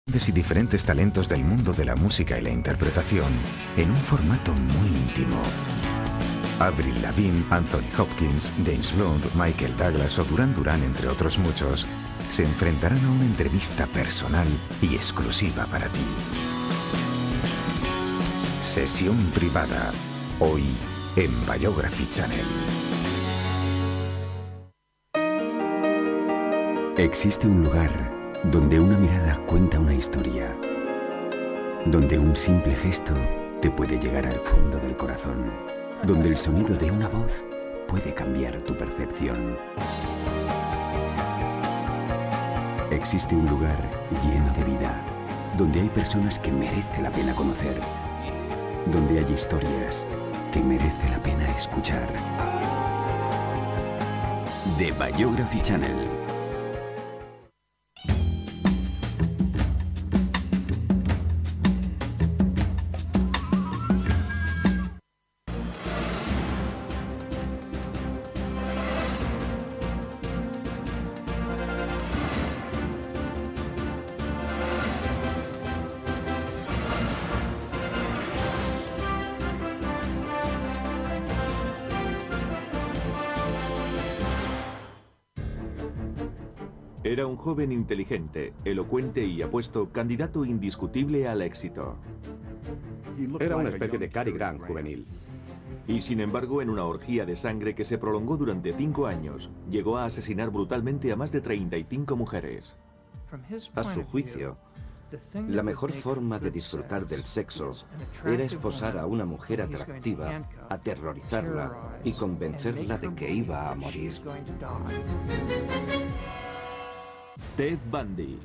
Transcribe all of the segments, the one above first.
y diferentes talentos del mundo de la música y la interpretación en un formato muy íntimo. Avril Lavigne, Anthony Hopkins, James Blunt, Michael Douglas o Duran Duran, entre otros muchos, se enfrentarán a una entrevista personal y exclusiva para ti. Sesión privada, hoy en Biography Channel. Existe un lugar donde una mirada cuenta una historia, donde un simple gesto te puede llegar al fondo del corazón, donde el sonido de una voz puede cambiar tu percepción. Existe un lugar lleno de vida, donde hay personas que merece la pena conocer, donde hay historias que merece la pena escuchar. The Biography Channel. Era un joven inteligente, elocuente y apuesto, candidato indiscutible al éxito. Era una especie de Cary Grant juvenil. Y sin embargo, en una orgía de sangre que se prolongó durante 5 años, llegó a asesinar brutalmente a más de 35 mujeres. A su juicio, la mejor forma de disfrutar del sexo era esposar a una mujer atractiva, aterrorizarla y convencerla de que iba a morir. Ted Bundy.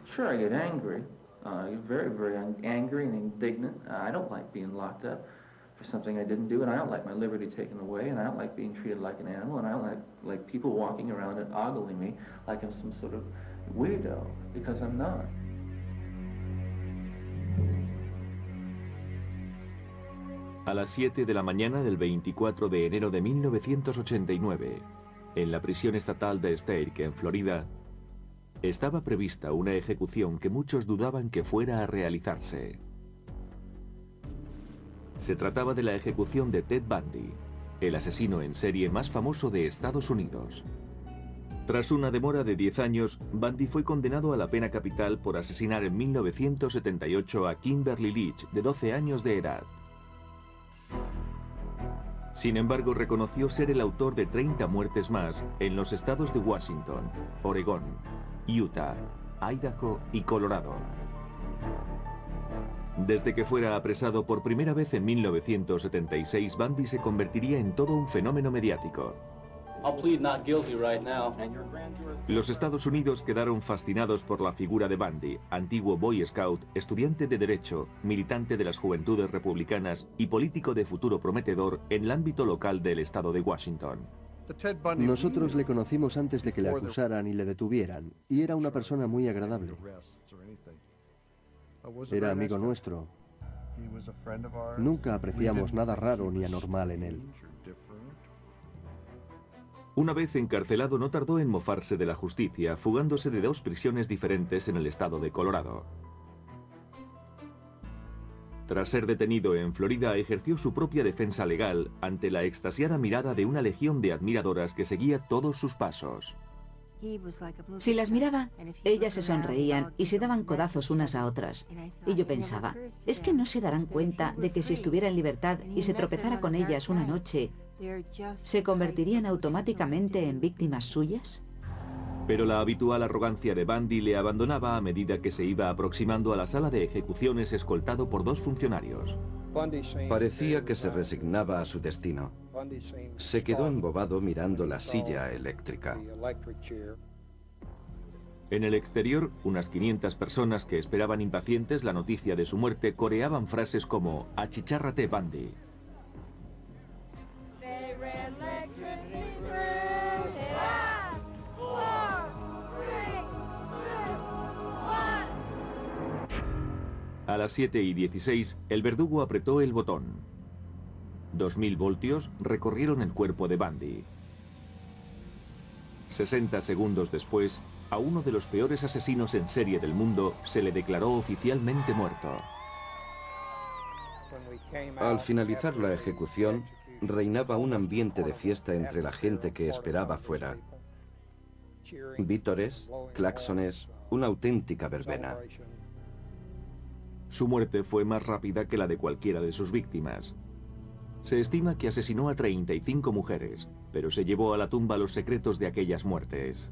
Sure, I get angry. Very, very angry and indignant. I don't like being locked up for something I didn't do, and I don't like my liberty taken away, and I don't like being treated like an animal, and I don't like people walking around and ogling me like I'm some sort of weirdo, because I'm not. A las 7 de la mañana del 24 de enero de 1989, en la prisión estatal de Stake, en Florida, estaba prevista una ejecución que muchos dudaban que fuera a realizarse. Se trataba de la ejecución de Ted Bundy, el asesino en serie más famoso de Estados Unidos. Tras una demora de 10 años, Bundy fue condenado a la pena capital por asesinar en 1978 a Kimberly Leach, de 12 años de edad. Sin embargo, reconoció ser el autor de 30 muertes más en los estados de Washington, Oregón, Utah, Idaho y Colorado. Desde que fuera apresado por primera vez en 1976, Bundy se convertiría en todo un fenómeno mediático. Los Estados Unidos quedaron fascinados por la figura de Bundy, antiguo Boy Scout, estudiante de Derecho, militante de las Juventudes Republicanas y político de futuro prometedor en el ámbito local del estado de Washington. Nosotros le conocimos antes de que le acusaran y le detuvieran, y era una persona muy agradable. Era amigo nuestro. Nunca apreciamos nada raro ni anormal en él. Una vez encarcelado, no tardó en mofarse de la justicia, fugándose de 2 prisiones diferentes en el estado de Colorado. Tras ser detenido en Florida, ejerció su propia defensa legal ante la extasiada mirada de una legión de admiradoras que seguía todos sus pasos. Si las miraba, ellas se sonreían y se daban codazos unas a otras. Y yo pensaba, ¿es que no se darán cuenta de que si estuviera en libertad y se tropezara con ellas una noche, se convertirían automáticamente en víctimas suyas? Pero la habitual arrogancia de Bundy le abandonaba a medida que se iba aproximando a la sala de ejecuciones escoltado por 2 funcionarios. Parecía que se resignaba a su destino. Se quedó embobado mirando la silla eléctrica. En el exterior, unas 500 personas que esperaban impacientes la noticia de su muerte coreaban frases como «Achicharrate, Bundy». A las 7:16, el verdugo apretó el botón. 2000 voltios recorrieron el cuerpo de Bundy. 60 segundos después, a uno de los peores asesinos en serie del mundo se le declaró oficialmente muerto. Al finalizar la ejecución, reinaba un ambiente de fiesta entre la gente que esperaba fuera. Vítores, claxones, una auténtica verbena. Su muerte fue más rápida que la de cualquiera de sus víctimas. Se estima que asesinó a 35 mujeres, pero se llevó a la tumba los secretos de aquellas muertes.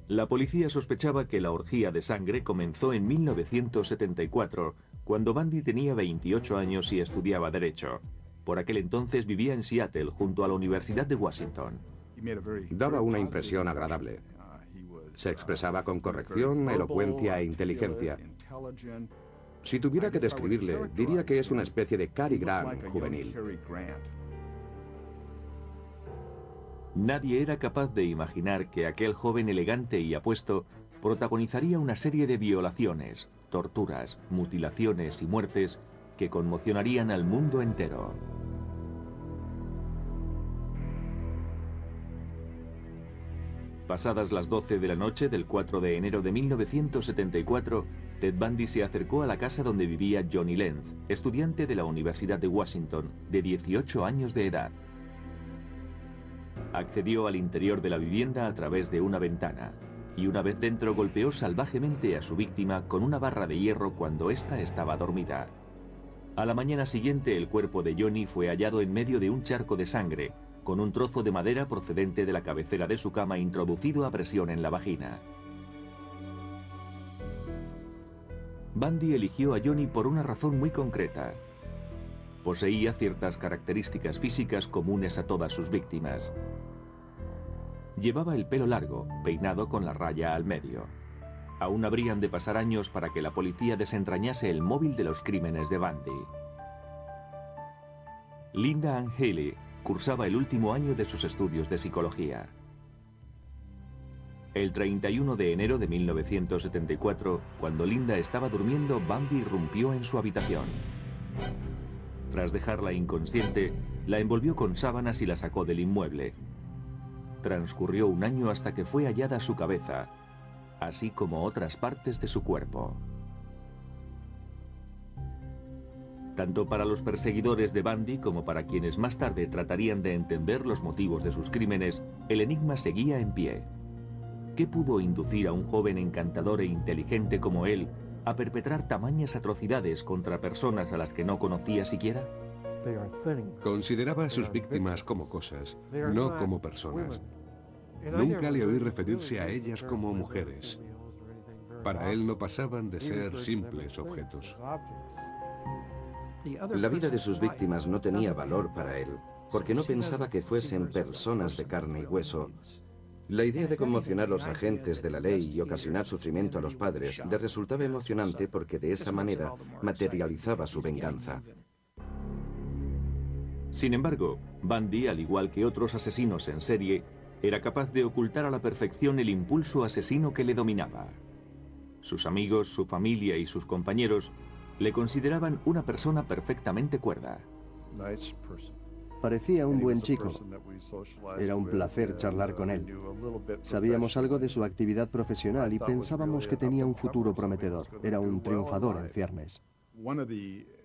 La policía sospechaba que la orgía de sangre comenzó en 1974, cuando Bundy tenía 28 años y estudiaba Derecho. Por aquel entonces vivía en Seattle, junto a la Universidad de Washington. Daba una impresión agradable. Se expresaba con corrección, elocuencia e inteligencia. Si tuviera que describirle, diría que es una especie de Cary Grant juvenil. Nadie era capaz de imaginar que aquel joven elegante y apuesto protagonizaría una serie de violaciones, torturas, mutilaciones y muertes que conmocionarían al mundo entero. Pasadas las 12 de la noche del 4 de enero de 1974, Ted Bundy se acercó a la casa donde vivía Johnny Lenz, estudiante de la Universidad de Washington, de 18 años de edad. Accedió al interior de la vivienda a través de una ventana, y una vez dentro golpeó salvajemente a su víctima con una barra de hierro cuando ésta estaba dormida. A la mañana siguiente el cuerpo de Johnny fue hallado en medio de un charco de sangre, con un trozo de madera procedente de la cabecera de su cama introducido a presión en la vagina. Bundy eligió a Johnny por una razón muy concreta. Poseía ciertas características físicas comunes a todas sus víctimas. Llevaba el pelo largo, peinado con la raya al medio. Aún habrían de pasar años para que la policía desentrañase el móvil de los crímenes de Bundy. Linda Ann Healy cursaba el último año de sus estudios de psicología. El 31 de enero de 1974, cuando Linda estaba durmiendo, Bundy irrumpió en su habitación. Tras dejarla inconsciente, la envolvió con sábanas y la sacó del inmueble. Transcurrió un año hasta que fue hallada su cabeza, así como otras partes de su cuerpo. Tanto para los perseguidores de Bundy como para quienes más tarde tratarían de entender los motivos de sus crímenes, el enigma seguía en pie. ¿Qué pudo inducir a un joven encantador e inteligente como él a perpetrar tamañas atrocidades contra personas a las que no conocía siquiera? Consideraba a sus víctimas como cosas, no como personas. Nunca le oí referirse a ellas como mujeres. Para él no pasaban de ser simples objetos. La vida de sus víctimas no tenía valor para él, porque no pensaba que fuesen personas de carne y hueso. La idea de conmocionar a los agentes de la ley y ocasionar sufrimiento a los padres le resultaba emocionante porque de esa manera materializaba su venganza. Sin embargo, Bundy, al igual que otros asesinos en serie, era capaz de ocultar a la perfección el impulso asesino que le dominaba. Sus amigos, su familia y sus compañeros le consideraban una persona perfectamente cuerda. Parecía un buen chico. Era un placer charlar con él. Sabíamos algo de su actividad profesional y pensábamos que tenía un futuro prometedor. Era un triunfador en ciernes.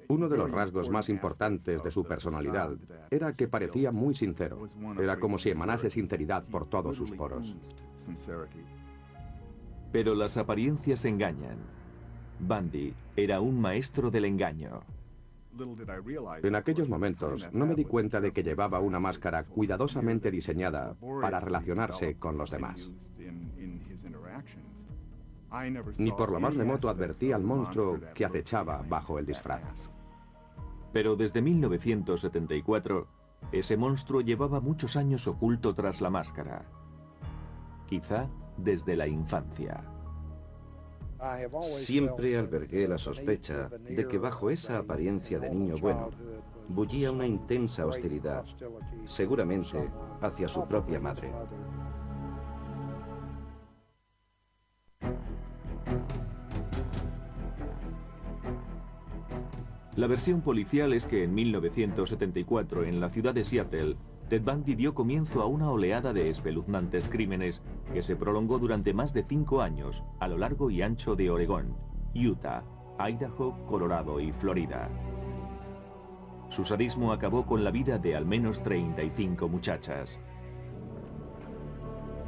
Uno de los rasgos más importantes de su personalidad era que parecía muy sincero. Era como si emanase sinceridad por todos sus poros. Pero las apariencias engañan. Bundy era un maestro del engaño. En aquellos momentos no me di cuenta de que llevaba una máscara cuidadosamente diseñada para relacionarse con los demás. Ni por lo más remoto advertí al monstruo que acechaba bajo el disfraz. Pero desde 1974, ese monstruo llevaba muchos años oculto tras la máscara. Quizá desde la infancia. Siempre albergué la sospecha de que bajo esa apariencia de niño bueno bullía una intensa hostilidad, seguramente hacia su propia madre. La versión policial es que en 1974, en la ciudad de Seattle, Ted Bundy dio comienzo a una oleada de espeluznantes crímenes que se prolongó durante más de 5 años a lo largo y ancho de Oregón, Utah, Idaho, Colorado y Florida. Su sadismo acabó con la vida de al menos 35 muchachas.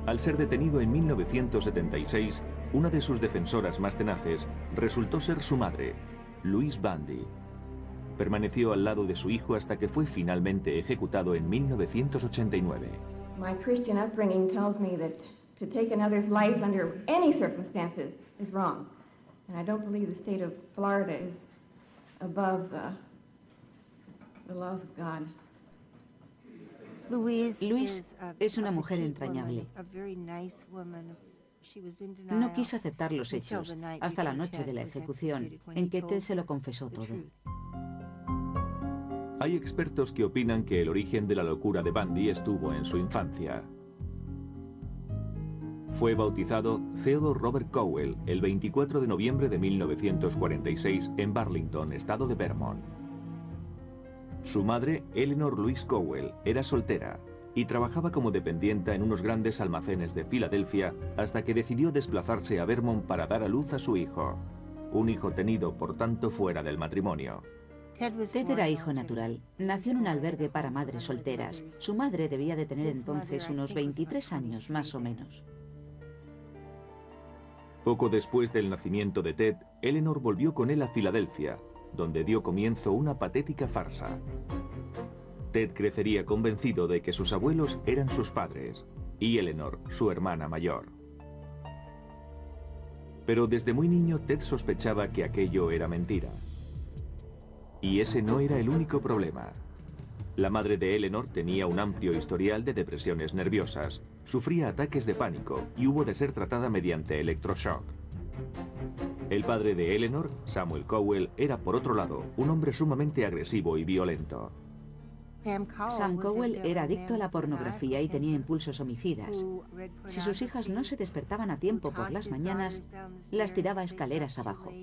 Al ser detenido en 1976, una de sus defensoras más tenaces resultó ser su madre, Louise Bundy. Permaneció al lado de su hijo hasta que fue finalmente ejecutado en 1989. My Christian upbringing tells me that to take another's life under any circumstances is wrong. And I don't believe the state of Florida is above the laws of God. Louise es una mujer entrañable. No quiso aceptar los hechos hasta la noche de la ejecución, en que Ted se lo confesó todo. Hay expertos que opinan que el origen de la locura de Bundy estuvo en su infancia. Fue bautizado Theodore Robert Cowell el 24 de noviembre de 1946 en Burlington, estado de Vermont. Su madre, Eleanor Louise Cowell, era soltera y trabajaba como dependienta en unos grandes almacenes de Filadelfia hasta que decidió desplazarse a Vermont para dar a luz a su hijo. Un hijo tenido, por tanto, fuera del matrimonio. Ted era hijo natural. Nació en un albergue para madres solteras. Su madre debía de tener entonces unos 23 años, más o menos. Poco después del nacimiento de Ted, Eleanor volvió con él a Filadelfia, donde dio comienzo una patética farsa. Ted crecería convencido de que sus abuelos eran sus padres, y Eleanor, su hermana mayor. Pero desde muy niño Ted sospechaba que aquello era mentira. Y ese no era el único problema. La madre de Eleanor tenía un amplio historial de depresiones nerviosas, sufría ataques de pánico y hubo de ser tratada mediante electroshock. El padre de Eleanor, Samuel Cowell, era por otro lado un hombre sumamente agresivo y violento. Sam Cowell era adicto a la pornografía y tenía impulsos homicidas. Si sus hijas no se despertaban a tiempo por las mañanas, las tiraba escaleras abajo.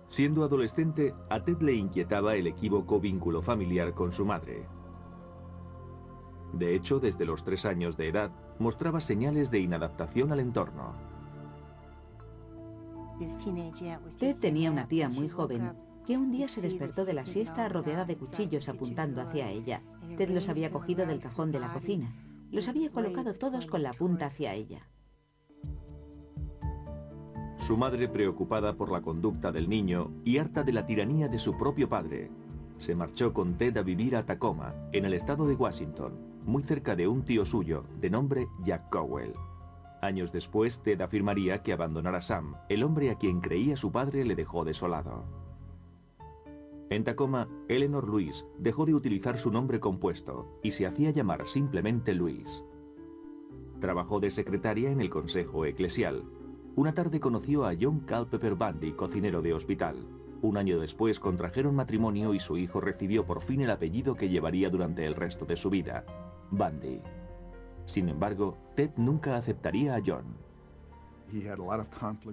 Siendo adolescente, a Ted le inquietaba el equívoco vínculo familiar con su madre. De hecho, desde los 3 años de edad, mostraba señales de inadaptación al entorno. Ted tenía una tía muy joven que un día se despertó de la siesta rodeada de cuchillos apuntando hacia ella. Ted los había cogido del cajón de la cocina. Los había colocado todos con la punta hacia ella. Su madre, preocupada por la conducta del niño y harta de la tiranía de su propio padre, se marchó con Ted a vivir a Tacoma, en el estado de Washington, muy cerca de un tío suyo, de nombre Jack Cowell. Años después, Ted afirmaría que abandonar a Sam, el hombre a quien creía su padre, le dejó desolado. En Tacoma, Eleanor Louise dejó de utilizar su nombre compuesto y se hacía llamar simplemente Louise. Trabajó de secretaria en el consejo eclesial. Una tarde conoció a John Culpeper Bundy, cocinero de hospital. Un año después contrajeron matrimonio y su hijo recibió por fin el apellido que llevaría durante el resto de su vida, Bundy. Sin embargo, Ted nunca aceptaría a John.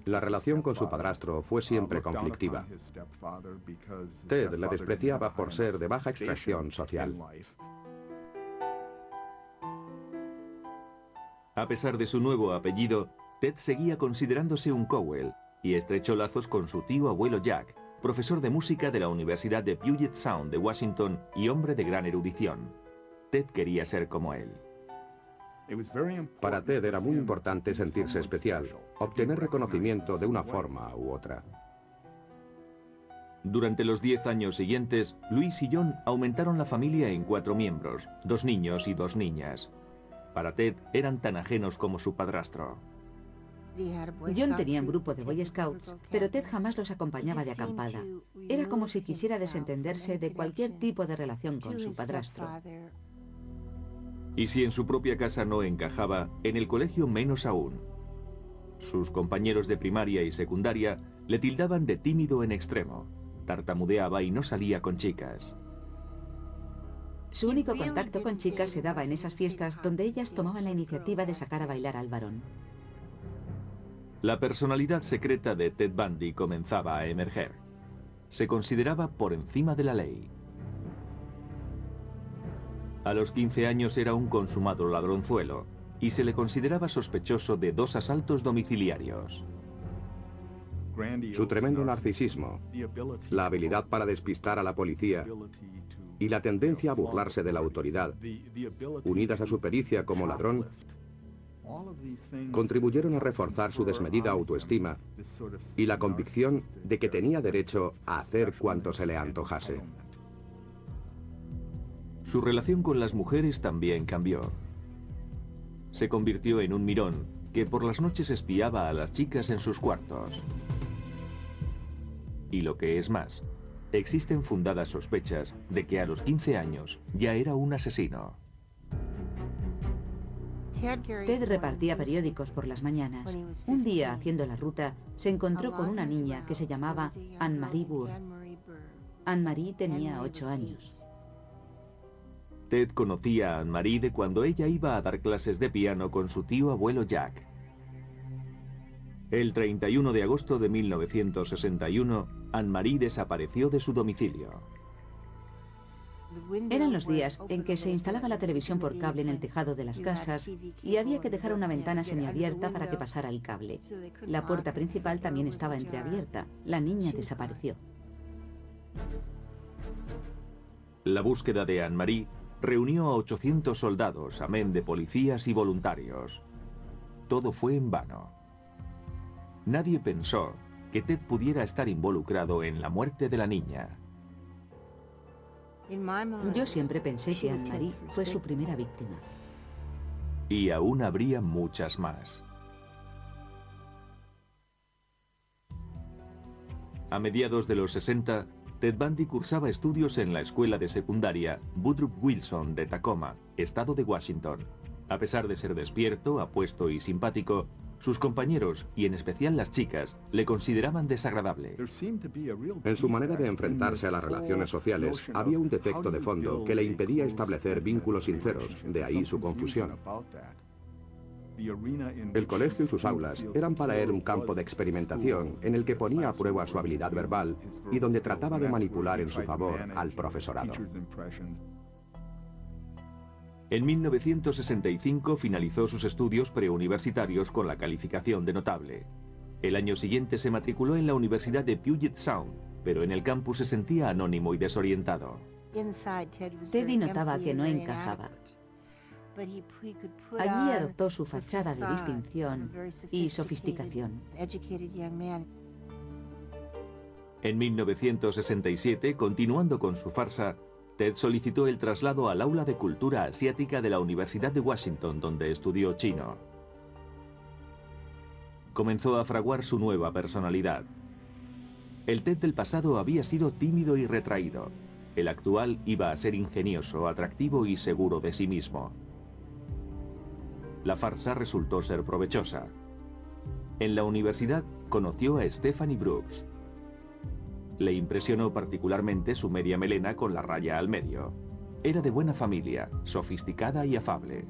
La relación con su padrastro fue siempre conflictiva. Ted le despreciaba por ser de baja extracción social. A pesar de su nuevo apellido, Ted seguía considerándose un Cowell y estrechó lazos con su tío abuelo Jack, profesor de música de la Universidad de Puget Sound de Washington y hombre de gran erudición. Ted quería ser como él. Para Ted era muy importante sentirse especial, obtener reconocimiento de una forma u otra. Durante los 10 años siguientes, Louise y John aumentaron la familia en 4 miembros, 2 niños y 2 niñas. Para Ted eran tan ajenos como su padrastro. John tenía un grupo de Boy Scouts, pero Ted jamás los acompañaba de acampada. Era como si quisiera desentenderse de cualquier tipo de relación con su padrastro. Y si en su propia casa no encajaba, en el colegio menos aún. Sus compañeros de primaria y secundaria le tildaban de tímido en extremo. Tartamudeaba y no salía con chicas. Su único contacto con chicas se daba en esas fiestas donde ellas tomaban la iniciativa de sacar a bailar al varón. La personalidad secreta de Ted Bundy comenzaba a emerger. Se consideraba por encima de la ley. A los 15 años era un consumado ladronzuelo y se le consideraba sospechoso de 2 asaltos domiciliarios. Su tremendo narcisismo, la habilidad para despistar a la policía y la tendencia a burlarse de la autoridad, unidas a su pericia como ladrón, contribuyeron a reforzar su desmedida autoestima y la convicción de que tenía derecho a hacer cuanto se le antojase. Su relación con las mujeres también cambió. Se convirtió en un mirón que por las noches espiaba a las chicas en sus cuartos. Y lo que es más, existen fundadas sospechas de que a los 15 años ya era un asesino. Ted repartía periódicos por las mañanas. Un día, haciendo la ruta, se encontró con una niña que se llamaba Anne-Marie Burr. Anne-Marie tenía 8 años. Ted conocía a Anne-Marie de cuando ella iba a dar clases de piano con su tío abuelo Jack. El 31 de agosto de 1961, Anne-Marie desapareció de su domicilio. Eran los días en que se instalaba la televisión por cable en el tejado de las casas y había que dejar una ventana semiabierta para que pasara el cable. La puerta principal también estaba entreabierta. La niña desapareció. La búsqueda de Anne-Marie reunió a 800 soldados, amén de policías y voluntarios. Todo fue en vano. Nadie pensó que Ted pudiera estar involucrado en la muerte de la niña. Yo siempre pensé que Anne-Marie fue su primera víctima. Y aún habría muchas más. A mediados de los 60, Ted Bundy cursaba estudios en la escuela de secundaria Woodrow Wilson de Tacoma, estado de Washington. A pesar de ser despierto, apuesto y simpático, sus compañeros, y en especial las chicas, le consideraban desagradable. En su manera de enfrentarse a las relaciones sociales, había un defecto de fondo que le impedía establecer vínculos sinceros, de ahí su confusión. El colegio y sus aulas eran para él un campo de experimentación en el que ponía a prueba su habilidad verbal y donde trataba de manipular en su favor al profesorado. En 1965 finalizó sus estudios preuniversitarios con la calificación de notable. El año siguiente se matriculó en la Universidad de Puget Sound, pero en el campus se sentía anónimo y desorientado. Teddy notaba que no encajaba. Allí adoptó su fachada de distinción y sofisticación. En 1967, continuando con su farsa, Ted solicitó el traslado al aula de cultura asiática de la Universidad de Washington, donde estudió chino. Comenzó a fraguar su nueva personalidad. El Ted del pasado había sido tímido y retraído. El actual iba a ser ingenioso, atractivo y seguro de sí mismo. La farsa resultó ser provechosa. En la universidad conoció a Stephanie Brooks. Le impresionó particularmente su media melena con la raya al medio. Era de buena familia, sofisticada y afable.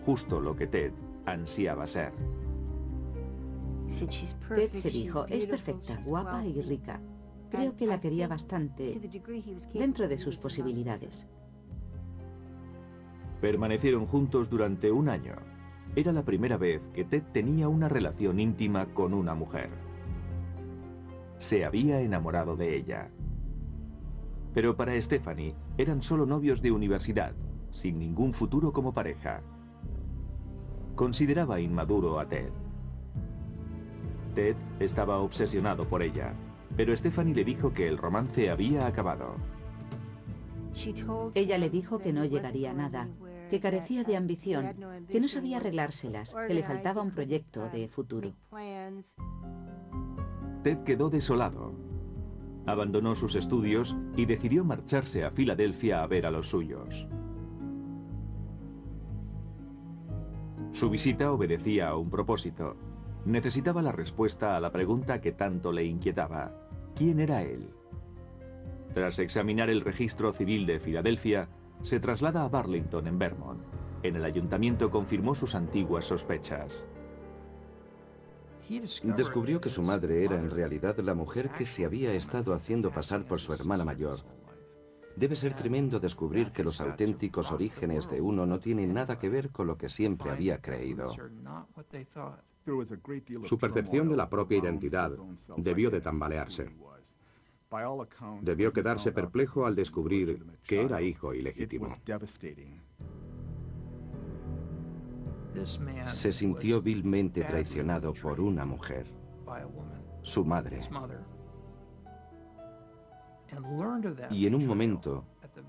Justo lo que Ted ansiaba ser. Ted se dijo, es perfecta, guapa y rica. Creo que la quería bastante, dentro de sus posibilidades. Permanecieron juntos durante un año. Era la primera vez que Ted tenía una relación íntima con una mujer. Se había enamorado de ella. Pero para Stephanie eran solo novios de universidad, sin ningún futuro como pareja. Consideraba inmaduro a Ted. Ted estaba obsesionado por ella, pero Stephanie le dijo que el romance había acabado. Ella le dijo que no llegaría a nada, que carecía de ambición, que no sabía arreglárselas, que le faltaba un proyecto de futuro. Ted quedó desolado. Abandonó sus estudios y decidió marcharse a Filadelfia a ver a los suyos. Su visita obedecía a un propósito. Necesitaba la respuesta a la pregunta que tanto le inquietaba. ¿Quién era él? Tras examinar el registro civil de Filadelfia, se traslada a Burlington, en Vermont. En el ayuntamiento confirmó sus antiguas sospechas. Descubrió que su madre era en realidad la mujer que se había estado haciendo pasar por su hermana mayor Debe ser tremendo descubrir que los auténticos orígenes de uno no tienen nada que ver con lo que siempre había creído. Su percepción de la propia identidad debió de tambalearse. Debió quedarse perplejo al descubrir que era hijo ilegítimo. Se sintió vilmente traicionado por una mujer, su madre. Y en un momento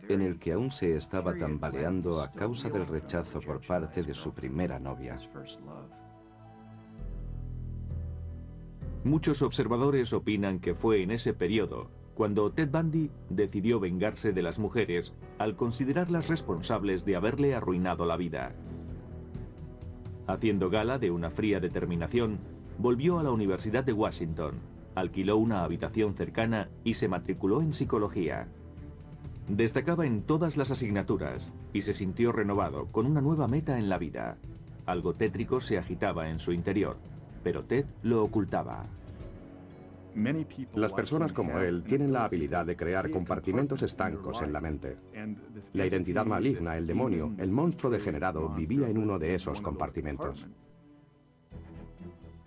en el que aún se estaba tambaleando a causa del rechazo por parte de su primera novia. Muchos observadores opinan que fue en ese periodo cuando Ted Bundy decidió vengarse de las mujeres al considerarlas responsables de haberle arruinado la vida. Haciendo gala de una fría determinación, volvió a la Universidad de Washington, alquiló una habitación cercana y se matriculó en psicología. Destacaba en todas las asignaturas y se sintió renovado con una nueva meta en la vida. Algo tétrico se agitaba en su interior, pero Ted lo ocultaba. Las personas como él tienen la habilidad de crear compartimentos estancos en la mente. La identidad maligna, el demonio, el monstruo degenerado vivía en uno de esos compartimentos.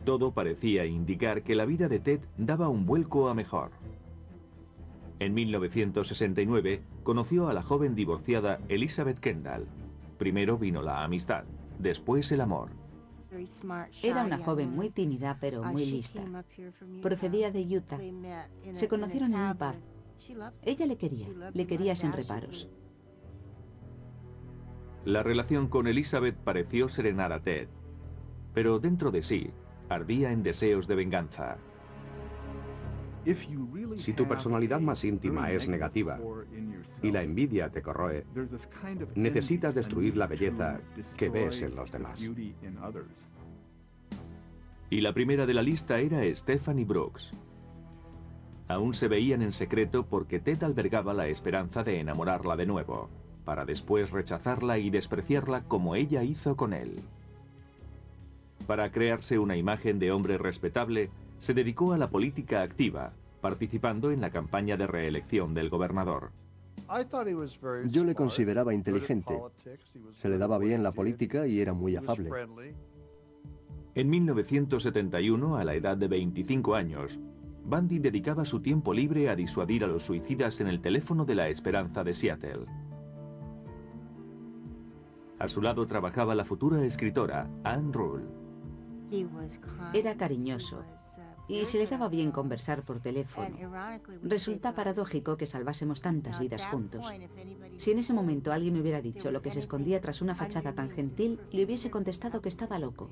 Todo parecía indicar que la vida de Ted daba un vuelco a mejor. En 1969 conoció a la joven divorciada Elizabeth Kendall. Primero vino la amistad, después el amor. Era una joven muy tímida pero muy lista. Procedía de Utah. Se conocieron en un pub. Ella le quería sin reparos. La relación con Elizabeth pareció serenar a Ted, pero dentro de sí ardía en deseos de venganza. Si tu personalidad más íntima es negativa y la envidia te corroe, necesitas destruir la belleza que ves en los demás. Y la primera de la lista era Stephanie Brooks. Aún se veían en secreto porque Ted albergaba la esperanza de enamorarla de nuevo, para después rechazarla y despreciarla como ella hizo con él. Para crearse una imagen de hombre respetable, se dedicó a la política activa, participando en la campaña de reelección del gobernador. Yo le consideraba inteligente. Se le daba bien la política y era muy afable. En 1971, a la edad de 25 años, Bundy dedicaba su tiempo libre a disuadir a los suicidas en el teléfono de la Esperanza de Seattle. A su lado trabajaba la futura escritora Anne Rule. Era cariñoso y se le daba bien conversar por teléfono. Resulta paradójico que salvásemos tantas vidas juntos. Si en ese momento alguien me hubiera dicho lo que se escondía tras una fachada tan gentil, le hubiese contestado que estaba loco.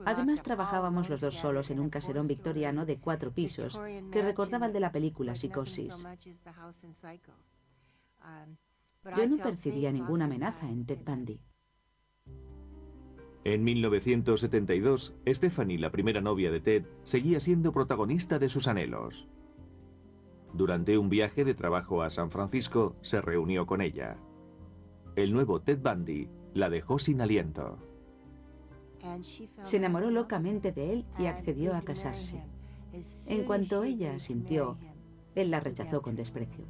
Además, trabajábamos los dos solos en un caserón victoriano de 4 pisos que recordaba el de la película Psicosis. Yo no percibía ninguna amenaza en Ted Bundy. En 1972, Stephanie, la primera novia de Ted, seguía siendo protagonista de sus anhelos. Durante un viaje de trabajo a San Francisco, se reunió con ella. El nuevo Ted Bundy la dejó sin aliento. Se enamoró locamente de él y accedió a casarse. En cuanto ella asintió, él la rechazó con desprecio.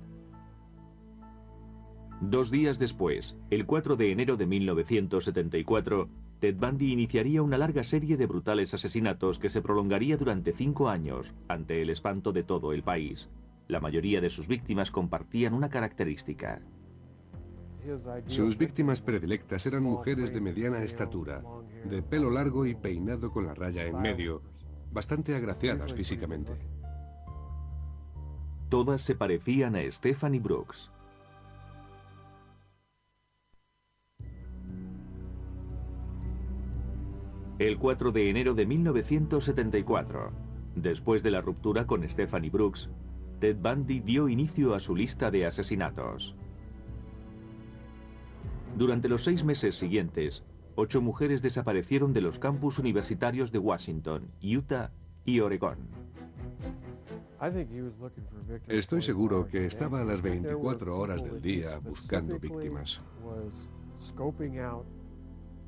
2 días después, el 4 de enero de 1974, Ted Bundy iniciaría una larga serie de brutales asesinatos que se prolongaría durante 5 años, ante el espanto de todo el país. La mayoría de sus víctimas compartían una característica. Sus víctimas predilectas eran mujeres de mediana estatura, de pelo largo y peinado con la raya en medio, bastante agraciadas físicamente. Todas se parecían a Stephanie Brooks. El 4 de enero de 1974, después de la ruptura con Stephanie Brooks, Ted Bundy dio inicio a su lista de asesinatos. Durante los 6 meses siguientes, 8 mujeres desaparecieron de los campus universitarios de Washington, Utah y Oregón. Estoy seguro que estaba a las 24 horas del día buscando víctimas.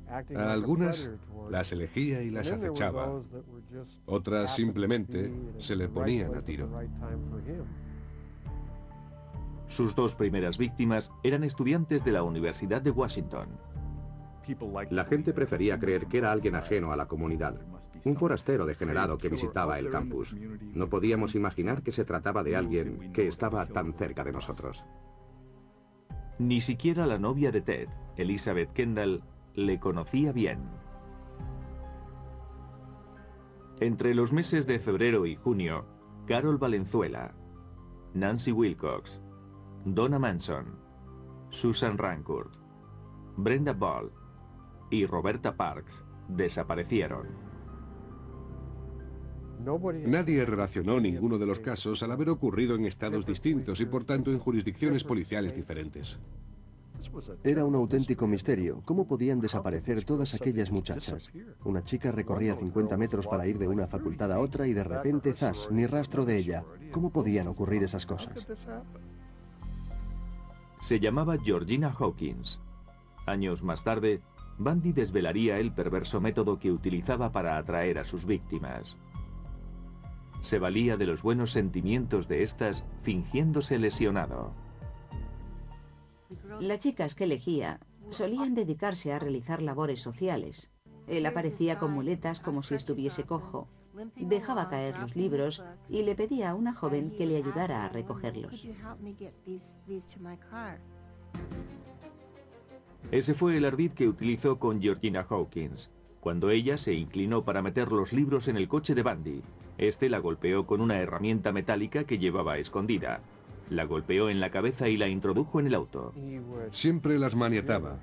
A algunas las elegía y las acechaba. Otras simplemente se le ponían a tiro. Sus dos primeras víctimas eran estudiantes de la Universidad de Washington. La gente prefería creer que era alguien ajeno a la comunidad, un forastero degenerado que visitaba el campus. No podíamos imaginar que se trataba de alguien que estaba tan cerca de nosotros. Ni siquiera la novia de Ted, Elizabeth Kendall, le conocía bien. Entre los meses de febrero y junio, Carol Valenzuela, Nancy Wilcox, Donna Manson, Susan Rancourt, Brenda Ball y Roberta Parks desaparecieron. Nadie relacionó ninguno de los casos al haber ocurrido en estados distintos y por tanto en jurisdicciones policiales diferentes. Era un auténtico misterio. ¿Cómo podían desaparecer todas aquellas muchachas? Una chica recorría 50 metros para ir de una facultad a otra y de repente, ¡zas!, ni rastro de ella. ¿Cómo podían ocurrir esas cosas? Se llamaba Georgina Hawkins. Años más tarde, Bundy desvelaría el perverso método que utilizaba para atraer a sus víctimas. Se valía de los buenos sentimientos de estas fingiéndose lesionado. Las chicas que elegía solían dedicarse a realizar labores sociales. Él aparecía con muletas como si estuviese cojo. Dejaba caer los libros y le pedía a una joven que le ayudara a recogerlos. Ese fue el ardid que utilizó con Georgina Hawkins. Cuando ella se inclinó para meter los libros en el coche de Bundy, este la golpeó con una herramienta metálica que llevaba escondida. La golpeó en la cabeza y la introdujo en el auto. Siempre las maniataba,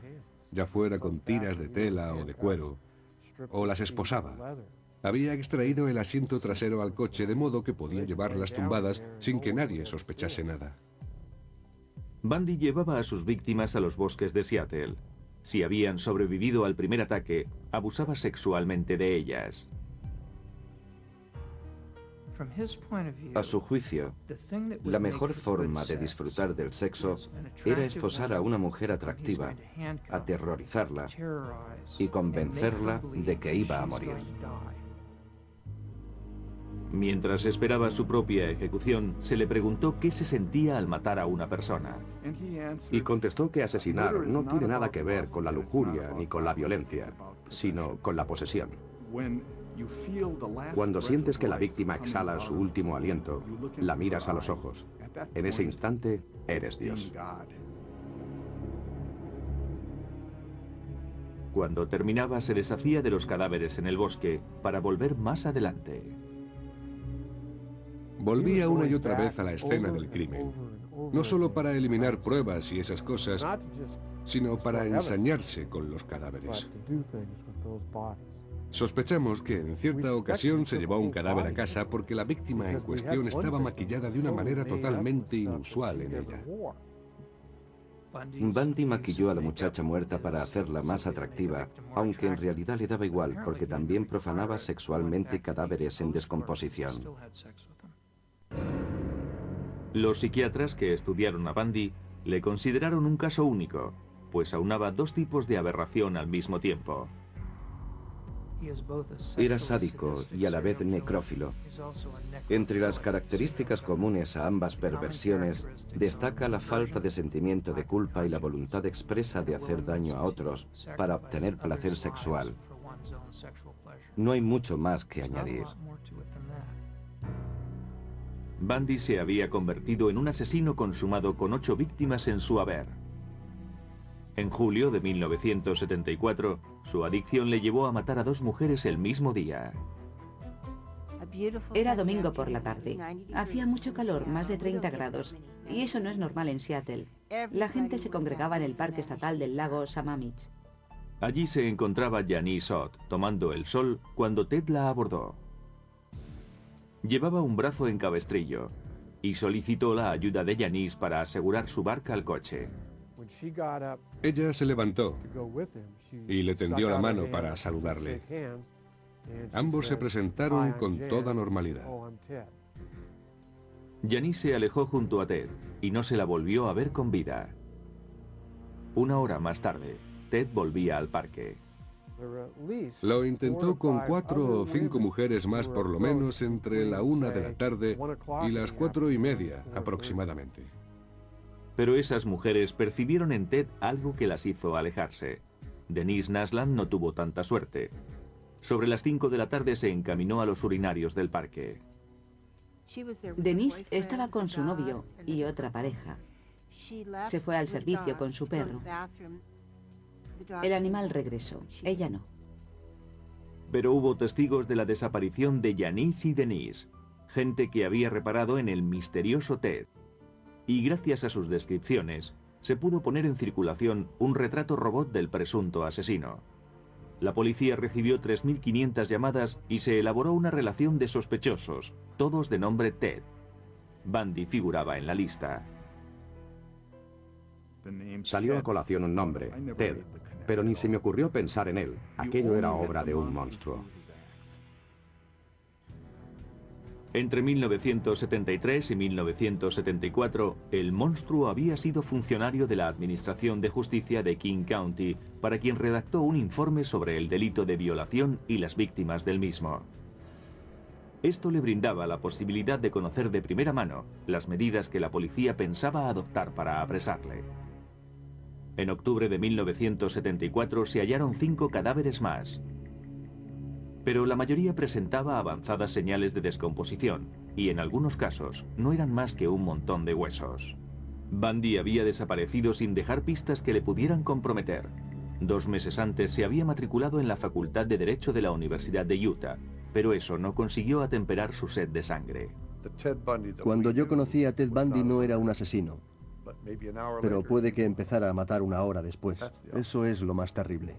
ya fuera con tiras de tela o de cuero, o las esposaba. Había extraído el asiento trasero al coche de modo que podía llevarlas tumbadas sin que nadie sospechase nada. Bundy llevaba a sus víctimas a los bosques de Seattle. Si habían sobrevivido al primer ataque, abusaba sexualmente de ellas. A su juicio, la mejor forma de disfrutar del sexo era esposar a una mujer atractiva, aterrorizarla y convencerla de que iba a morir. Mientras esperaba su propia ejecución, se le preguntó qué se sentía al matar a una persona. Y contestó que asesinar no tiene nada que ver con la lujuria ni con la violencia, sino con la posesión. Cuando sientes que la víctima exhala su último aliento, la miras a los ojos. En ese instante, eres Dios. Cuando terminaba, se deshacía de los cadáveres en el bosque para volver más adelante. Volvía una y otra vez a la escena del crimen, no solo para eliminar pruebas y esas cosas, sino para ensañarse con los cadáveres. Sospechamos que en cierta ocasión se llevó un cadáver a casa porque la víctima en cuestión estaba maquillada de una manera totalmente inusual en ella. Bundy maquilló a la muchacha muerta para hacerla más atractiva, aunque en realidad le daba igual porque también profanaba sexualmente cadáveres en descomposición. Los psiquiatras que estudiaron a Bundy le consideraron un caso único, pues aunaba dos tipos de aberración al mismo tiempo. Era sádico y a la vez necrófilo. Entre las características comunes a ambas perversiones destaca la falta de sentimiento de culpa y la voluntad expresa de hacer daño a otros para obtener placer sexual. No hay mucho más que añadir. Bundy se había convertido en un asesino consumado con 8 víctimas en su haber. En julio de 1974, su adicción le llevó a matar a 2 mujeres el mismo día. Era domingo por la tarde. Hacía mucho calor, más de 30 grados, y eso no es normal en Seattle. La gente se congregaba en el parque estatal del lago Sammamish. Allí se encontraba Janice Ott, tomando el sol, cuando Ted la abordó. Llevaba un brazo en cabestrillo y solicitó la ayuda de Janice para asegurar su barca al coche. Ella se levantó y le tendió la mano para saludarle. Ambos se presentaron con toda normalidad. Janice se alejó junto a Ted y no se la volvió a ver con vida. 1 hora más tarde, Ted volvía al parque. Lo intentó con 4 o 5 mujeres más por lo menos entre la 1 de la tarde y las 4:30 aproximadamente. Pero esas mujeres percibieron en Ted algo que las hizo alejarse. Denise Nasland no tuvo tanta suerte. Sobre las 5 de la tarde se encaminó a los urinarios del parque. Denise estaba con su novio y otra pareja. Se fue al servicio con su perro. El animal regresó, ella no. Pero hubo testigos de la desaparición de Janice y Denise, gente que había reparado en el misterioso Ted. Y gracias a sus descripciones, se pudo poner en circulación un retrato robot del presunto asesino. La policía recibió 3.500 llamadas y se elaboró una relación de sospechosos, todos de nombre Ted. Bundy figuraba en la lista. Salió a colación un nombre, Ted, pero ni se me ocurrió pensar en él. Aquello era obra de un monstruo. Entre 1973 y 1974, el monstruo había sido funcionario de la Administración de Justicia de King County, para quien redactó un informe sobre el delito de violación y las víctimas del mismo. Esto le brindaba la posibilidad de conocer de primera mano las medidas que la policía pensaba adoptar para apresarle. En octubre de 1974 se hallaron 5 cadáveres más. Pero la mayoría presentaba avanzadas señales de descomposición, y en algunos casos no eran más que un montón de huesos. Bundy había desaparecido sin dejar pistas que le pudieran comprometer. 2 meses antes se había matriculado en la Facultad de Derecho de la Universidad de Utah, pero eso no consiguió atemperar su sed de sangre. Cuando yo conocí a Ted Bundy no era un asesino, pero puede que empezara a matar una hora después. Eso es lo más terrible.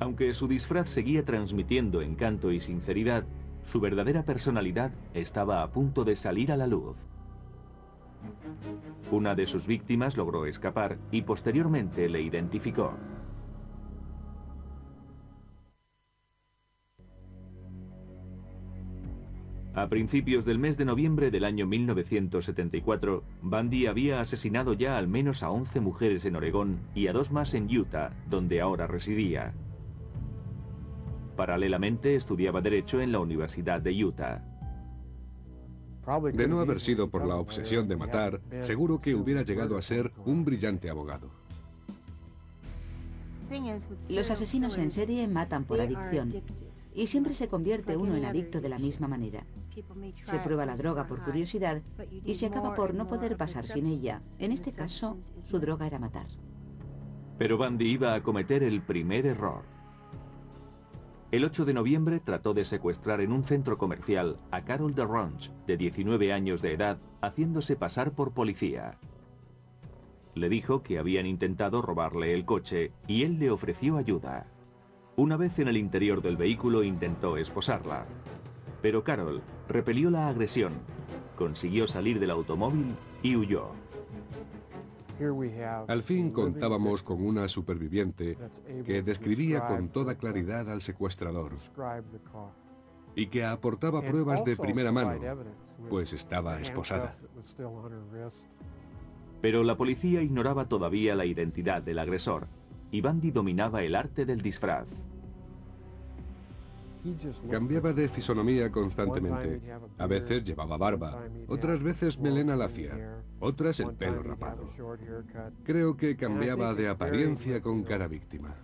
Aunque su disfraz seguía transmitiendo encanto y sinceridad, su verdadera personalidad estaba a punto de salir a la luz. Una de sus víctimas logró escapar y posteriormente le identificó. A principios del mes de noviembre del año 1974, Bundy había asesinado ya al menos a 11 mujeres en Oregón y a 2 más en Utah, donde ahora residía. Paralelamente estudiaba Derecho en la Universidad de Utah. De no haber sido por la obsesión de matar, seguro que hubiera llegado a ser un brillante abogado. Los asesinos en serie matan por adicción, y siempre se convierte uno en adicto de la misma manera. Se prueba la droga por curiosidad y se acaba por no poder pasar sin ella. En este caso, su droga era matar. Pero Bundy iba a cometer el primer error. El 8 de noviembre trató de secuestrar en un centro comercial a Carol DeRonch, de 19 años de edad, haciéndose pasar por policía. Le dijo que habían intentado robarle el coche y él le ofreció ayuda. Una vez en el interior del vehículo intentó esposarla. Pero Carol repelió la agresión, consiguió salir del automóvil y huyó. Al fin contábamos con una superviviente que describía con toda claridad al secuestrador y que aportaba pruebas de primera mano, pues estaba esposada. Pero la policía ignoraba todavía la identidad del agresor, y Bundy dominaba el arte del disfraz. Cambiaba de fisonomía constantemente. A veces llevaba barba, otras veces melena lacia, otras el pelo rapado. Creo que cambiaba de apariencia con cada víctima.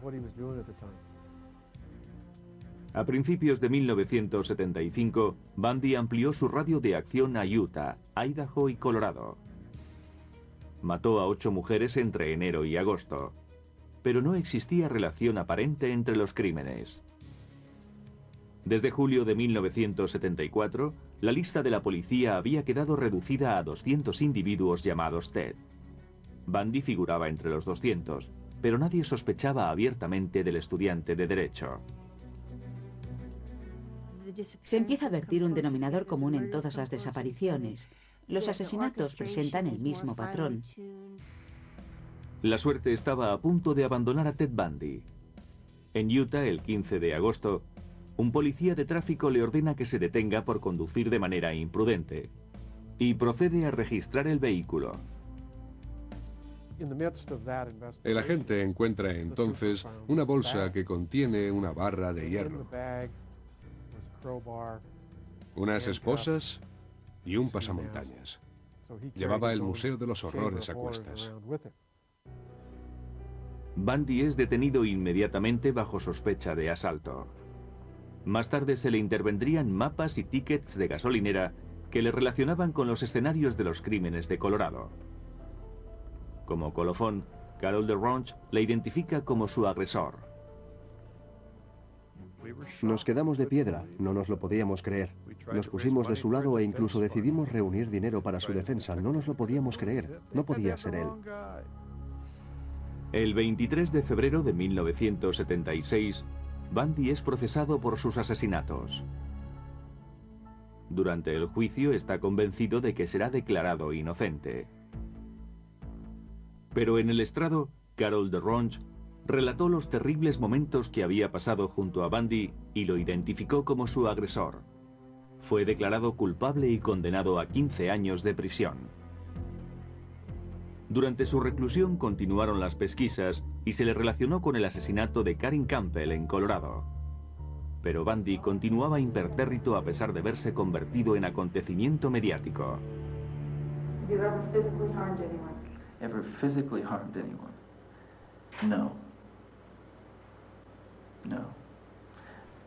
A principios de 1975, Bundy amplió su radio de acción a Utah, Idaho y Colorado. Mató a 8 mujeres entre enero y agosto, pero no existía relación aparente entre los crímenes. Desde julio de 1974, la lista de la policía había quedado reducida a 200 individuos llamados Ted. Bundy figuraba entre los 200, pero nadie sospechaba abiertamente del estudiante de Derecho. Se empieza a vertir un denominador común en todas las desapariciones. Los asesinatos presentan el mismo patrón. La suerte estaba a punto de abandonar a Ted Bundy. En Utah, el 15 de agosto, un policía de tráfico le ordena que se detenga por conducir de manera imprudente y procede a registrar el vehículo. El agente encuentra entonces una bolsa que contiene una barra de hierro, unas esposas y un pasamontañas. Llevaba el Museo de los Horrores a cuestas. Bundy es detenido inmediatamente bajo sospecha de asalto. Más tarde se le intervendrían mapas y tickets de gasolinera que le relacionaban con los escenarios de los crímenes de Colorado. Como colofón, Carol DeRonch le identifica como su agresor. Nos quedamos de piedra, no nos lo podíamos creer. Nos pusimos de su lado e incluso decidimos reunir dinero para su defensa. No nos lo podíamos creer, no podía ser él. El 23 de febrero de 1976, Bundy es procesado por sus asesinatos. Durante el juicio está convencido de que será declarado inocente. Pero en el estrado, Carol DeRonch relató los terribles momentos que había pasado junto a Bundy y lo identificó como su agresor. Fue declarado culpable y condenado a 15 años de prisión. Durante su reclusión continuaron las pesquisas y se le relacionó con el asesinato de Karen Campbell en Colorado. Pero Bundy continuaba impertérrito a pesar de verse convertido en acontecimiento mediático. Have you ever physically harmed anyone? Ever physically harmed anyone? No. No.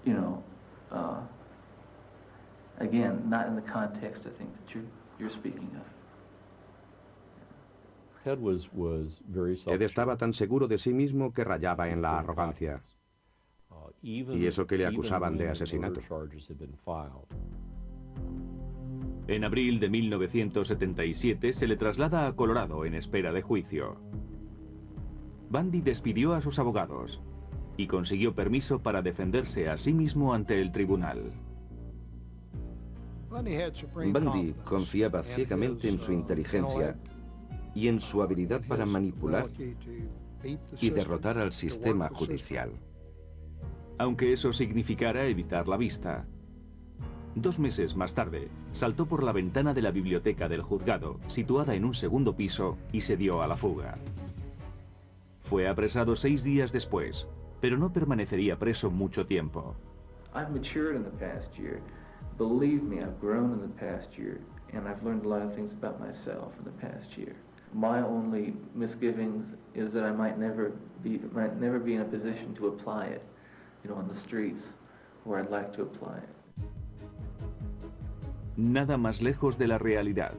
You know, again, not in the context, I think, that you're speaking of. Ted estaba tan seguro de sí mismo que rayaba en la arrogancia. Y eso que le acusaban de asesinato. En abril de 1977 se le traslada a Colorado en espera de juicio. Bundy despidió a sus abogados y consiguió permiso para defenderse a sí mismo ante el tribunal. Bundy confiaba ciegamente en su inteligencia y en su habilidad para manipular y derrotar al sistema judicial. Aunque eso significara evitar la vista. 2 meses más tarde, saltó por la ventana de la biblioteca del juzgado, situada en un segundo piso, y se dio a la fuga. Fue apresado 6 días después, pero no permanecería preso mucho tiempo. I've matured in the past year. Believe me, I've grown in the past year, and I've learned a lot of things about myself in the past year. My only misgivings is that I might never be in a position to apply it, you know, on the streets where I'd like to apply it. Nada más lejos de la realidad.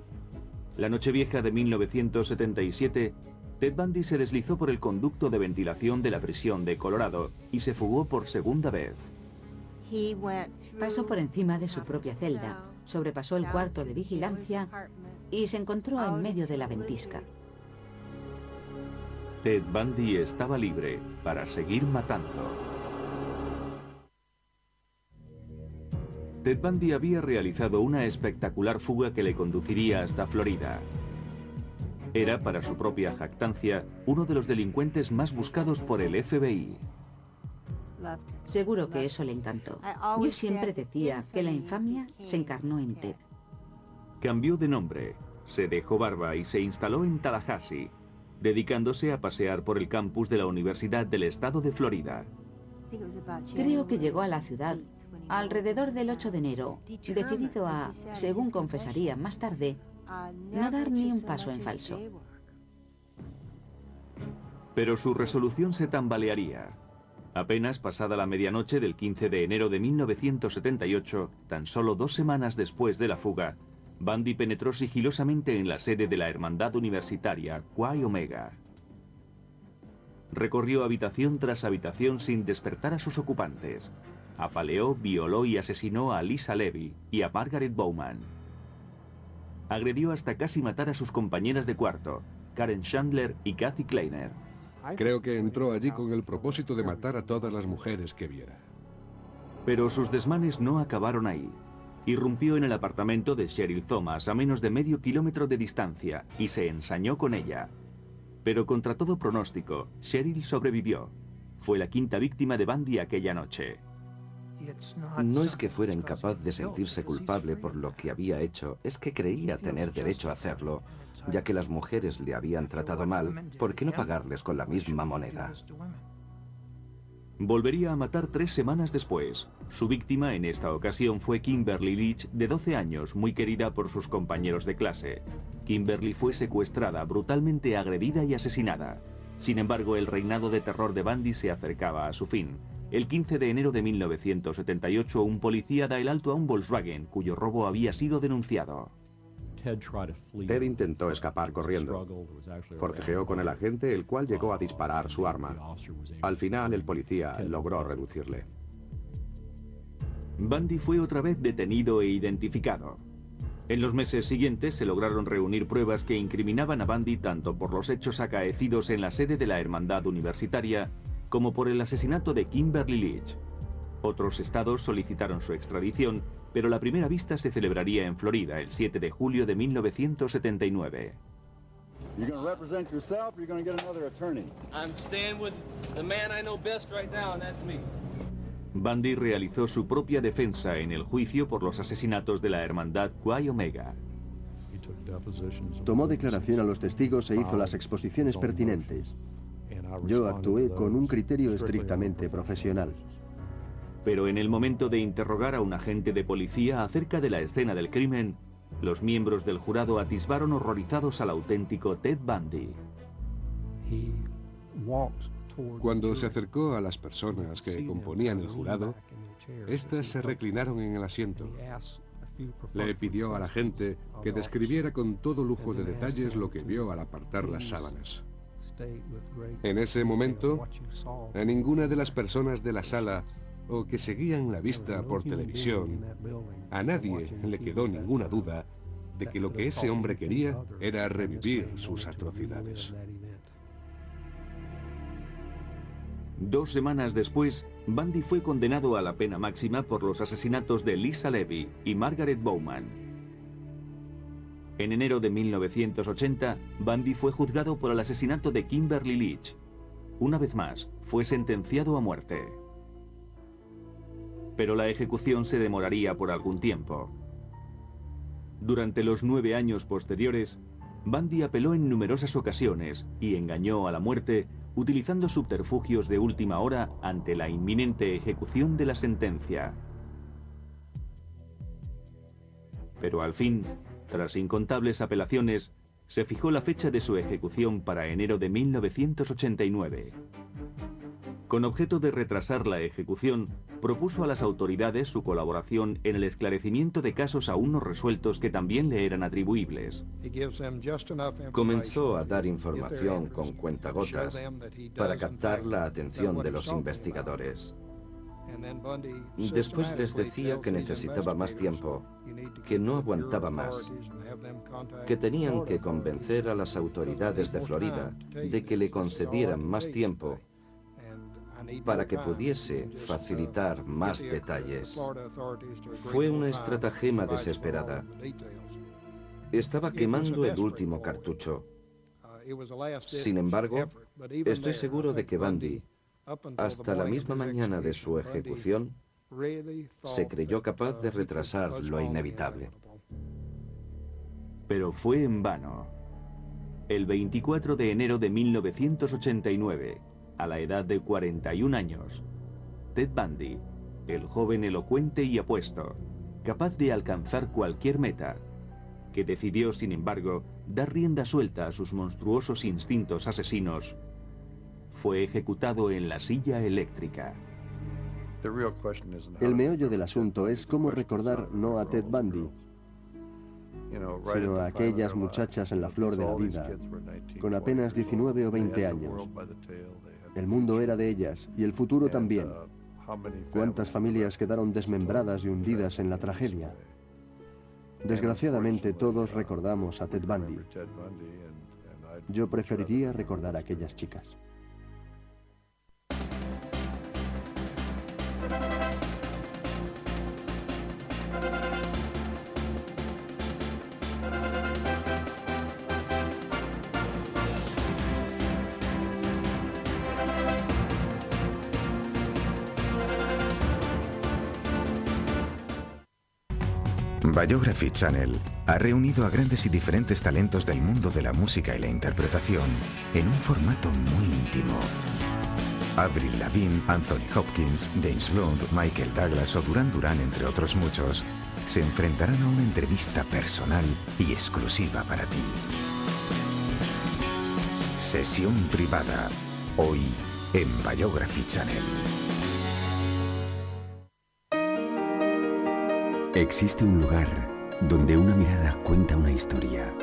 La Nochevieja de 1977, Ted Bundy se deslizó por el conducto de ventilación de la prisión de Colorado y se fugó por segunda vez. Pasó por encima de su propia celda, sobrepasó el cuarto de vigilancia y se encontró en medio de la ventisca. Ted Bundy estaba libre para seguir matando. Ted Bundy había realizado una espectacular fuga que le conduciría hasta Florida. Era, para su propia jactancia, uno de los delincuentes más buscados por el FBI. Seguro que eso le encantó. Yo siempre decía que la infamia se encarnó en Ted. Cambió de nombre, se dejó barba y se instaló en Tallahassee, dedicándose a pasear por el campus de la Universidad del Estado de Florida. Creo que llegó a la ciudad alrededor del 8 de enero, decidido a, según confesaría más tarde, no dar ni un paso en falso. Pero su resolución se tambalearía. Apenas pasada la medianoche del 15 de enero de 1978, tan solo 2 semanas después de la fuga, Bundy penetró sigilosamente en la sede de la Hermandad Universitaria Chi Omega. Recorrió habitación tras habitación sin despertar a sus ocupantes. Apaleó, violó y asesinó a Lisa Levy y a Margaret Bowman. Agredió hasta casi matar a sus compañeras de cuarto, Karen Chandler y Kathy Kleiner. Creo que entró allí con el propósito de matar a todas las mujeres que viera. Pero sus desmanes no acabaron ahí. Irrumpió en el apartamento de Cheryl Thomas a menos de medio kilómetro de distancia y se ensañó con ella. Pero contra todo pronóstico, Cheryl sobrevivió. Fue la 5ª víctima de Bundy aquella noche. No es que fuera incapaz de sentirse culpable por lo que había hecho, es que creía tener derecho a hacerlo, ya que las mujeres le habían tratado mal, ¿por qué no pagarles con la misma moneda? Volvería a matar 3 semanas después. Su víctima en esta ocasión fue Kimberly Leach, de 12 años, muy querida por sus compañeros de clase. Kimberly fue secuestrada, brutalmente agredida y asesinada. Sin embargo, el reinado de terror de Bundy se acercaba a su fin. El 15 de enero de 1978, un policía da el alto a un Volkswagen, cuyo robo había sido denunciado. Ted intentó escapar corriendo. Forcejeó con el agente, el cual llegó a disparar su arma. Al final, el policía logró reducirle. Bundy fue otra vez detenido e identificado. En los meses siguientes se lograron reunir pruebas que incriminaban a Bundy tanto por los hechos acaecidos en la sede de la Hermandad Universitaria como por el asesinato de Kimberly Leach. Otros estados solicitaron su extradición, pero la primera vista se celebraría en Florida el 7 de julio de 1979. Bundy realizó su propia defensa en el juicio por los asesinatos de la Hermandad Chi Omega. Tomó declaración a los testigos e hizo las exposiciones pertinentes. Yo actué con un criterio estrictamente profesional. Pero en el momento de interrogar a un agente de policía acerca de la escena del crimen, los miembros del jurado atisbaron horrorizados al auténtico Ted Bundy. Cuando se acercó a las personas que componían el jurado, éstas se reclinaron en el asiento. Le pidió a la gente que describiera con todo lujo de detalles lo que vio al apartar las sábanas. En ese momento, a ninguna de las personas de la sala o que seguían la vista por televisión, a nadie le quedó ninguna duda de que lo que ese hombre quería era revivir sus atrocidades. 2 semanas después, Bundy fue condenado a la pena máxima por los asesinatos de Lisa Levy y Margaret Bowman. En enero de 1980, Bundy fue juzgado por el asesinato de Kimberly Leach. Una vez más, fue sentenciado a muerte. Pero la ejecución se demoraría por algún tiempo. Durante los 9 años posteriores, Bundy apeló en numerosas ocasiones y engañó a la muerte utilizando subterfugios de última hora ante la inminente ejecución de la sentencia. Pero al fin, tras incontables apelaciones, se fijó la fecha de su ejecución para enero de 1989. Con objeto de retrasar la ejecución, propuso a las autoridades su colaboración en el esclarecimiento de casos aún no resueltos que también le eran atribuibles. Comenzó a dar información con cuentagotas para captar la atención de los investigadores. Después les decía que necesitaba más tiempo, que no aguantaba más, que tenían que convencer a las autoridades de Florida de que le concedieran más tiempo para que pudiese facilitar más detalles. Fue una estratagema desesperada. Estaba quemando el último cartucho. Sin embargo, estoy seguro de que Bundy, hasta la misma mañana de su ejecución, se creyó capaz de retrasar lo inevitable. Pero fue en vano. El 24 de enero de 1989, a la edad de 41 años, Ted Bundy, el joven elocuente y apuesto, capaz de alcanzar cualquier meta, que decidió, sin embargo, dar rienda suelta a sus monstruosos instintos asesinos, fue ejecutado en la silla eléctrica. El meollo del asunto es cómo recordar no a Ted Bundy, sino a aquellas muchachas en la flor de la vida, con apenas 19 o 20 años. El mundo era de ellas, y el futuro también. ¿Cuántas familias quedaron desmembradas y hundidas en la tragedia? Desgraciadamente todos recordamos a Ted Bundy. Yo preferiría recordar a aquellas chicas. Biography Channel ha reunido a grandes y diferentes talentos del mundo de la música y la interpretación en un formato muy íntimo. Avril Lavigne, Anthony Hopkins, James Blunt, Michael Douglas o Duran Duran, entre otros muchos, se enfrentarán a una entrevista personal y exclusiva para ti. Sesión privada, hoy en Biography Channel. Existe un lugar donde una mirada cuenta una historia,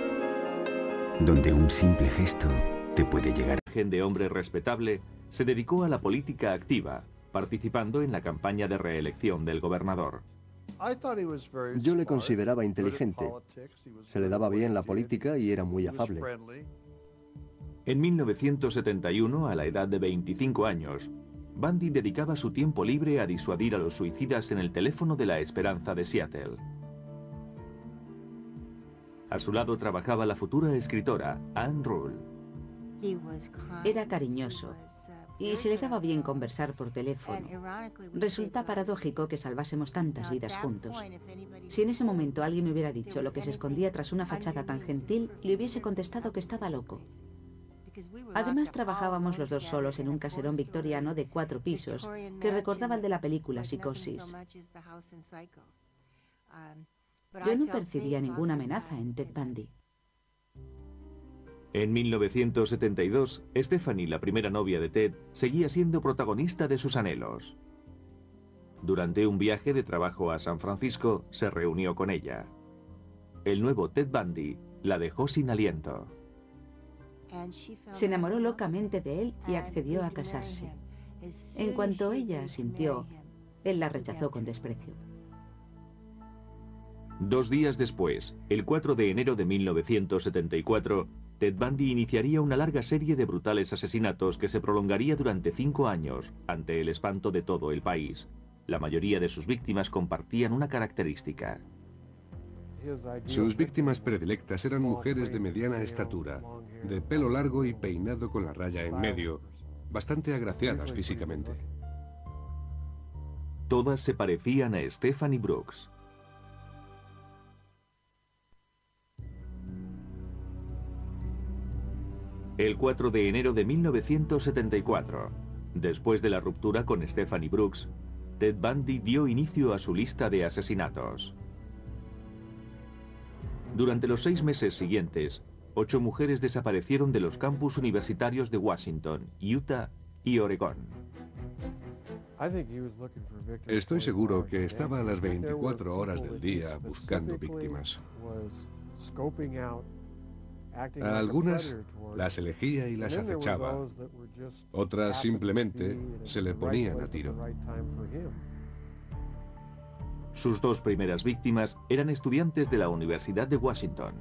donde un simple gesto te puede llegar. De hombre respetable, se dedicó a la política activa, participando en la campaña de reelección del gobernador. Yo le consideraba inteligente. Se le daba bien la política y era muy afable. En 1971, a la edad de 25 años, Bundy dedicaba su tiempo libre a disuadir a los suicidas en el teléfono de la Esperanza de Seattle. A su lado trabajaba la futura escritora Anne Rule. Era cariñoso y se le daba bien conversar por teléfono. Resulta paradójico que salvásemos tantas vidas juntos. Si en ese momento alguien me hubiera dicho lo que se escondía tras una fachada tan gentil, le hubiese contestado que estaba loco. Además, trabajábamos los dos solos en un caserón victoriano de 4 pisos, que recordaba el de la película Psicosis. Yo no percibía ninguna amenaza en Ted Bundy. En 1972, Stephanie, la primera novia de Ted, seguía siendo protagonista de sus anhelos. Durante un viaje de trabajo a San Francisco, se reunió con ella. El nuevo Ted Bundy la dejó sin aliento. Se enamoró locamente de él y accedió a casarse. En cuanto ella asintió, él la rechazó con desprecio. 2 días después, el 4 de enero de 1974, Ted Bundy iniciaría una larga serie de brutales asesinatos que se prolongaría durante 5 años, ante el espanto de todo el país. La mayoría de sus víctimas compartían una característica. Sus víctimas predilectas eran mujeres de mediana estatura, de pelo largo y peinado con la raya en medio, bastante agraciadas físicamente. Todas se parecían a Stephanie Brooks. El 4 de enero de 1974, después de la ruptura con Stephanie Brooks, Ted Bundy dio inicio a su lista de asesinatos. Durante los 6 meses siguientes, 8 mujeres desaparecieron de los campus universitarios de Washington, Utah y Oregón. Estoy seguro que estaba a las 24 horas del día buscando víctimas. A algunas las elegía y las acechaba. Otras simplemente se le ponían a tiro. Sus 2 primeras víctimas eran estudiantes de la Universidad de Washington.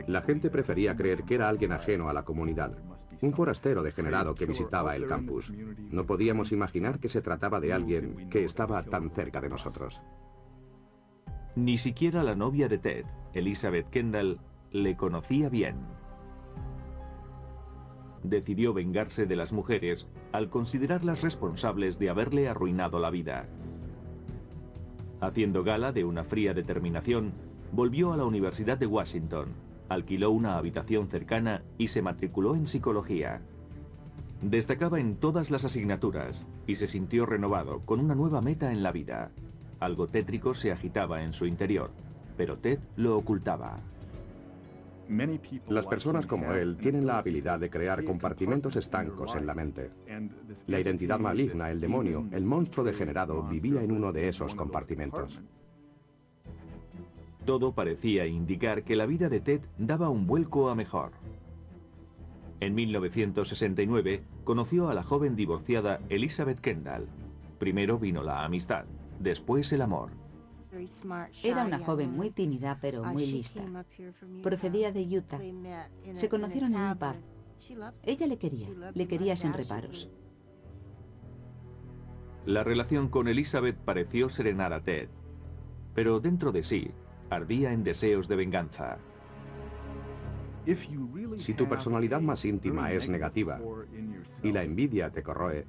La gente prefería creer que era alguien ajeno a la comunidad, un forastero degenerado que visitaba el campus. No podíamos imaginar que se trataba de alguien que estaba tan cerca de nosotros. Ni siquiera la novia de Ted, Elizabeth Kendall, le conocía bien. Decidió vengarse de las mujeres al considerarlas responsables de haberle arruinado la vida. Haciendo gala de una fría determinación, volvió a la Universidad de Washington, alquiló una habitación cercana y se matriculó en psicología. Destacaba en todas las asignaturas y se sintió renovado con una nueva meta en la vida. Algo tétrico se agitaba en su interior, pero Ted lo ocultaba. Las personas como él tienen la habilidad de crear compartimentos estancos en la mente. La identidad maligna, el demonio, el monstruo degenerado vivía en uno de esos compartimentos. Todo parecía indicar que la vida de Ted daba un vuelco a mejor. En 1969 conoció a la joven divorciada Elizabeth Kendall. Primero vino la amistad, después el amor. Era una joven muy tímida pero muy lista. Procedía de Utah. Se conocieron en un pub. Ella le quería sin reparos. La relación con Elizabeth pareció serenar a Ted, pero dentro de sí ardía en deseos de venganza. Si tu personalidad más íntima es negativa y la envidia te corroe,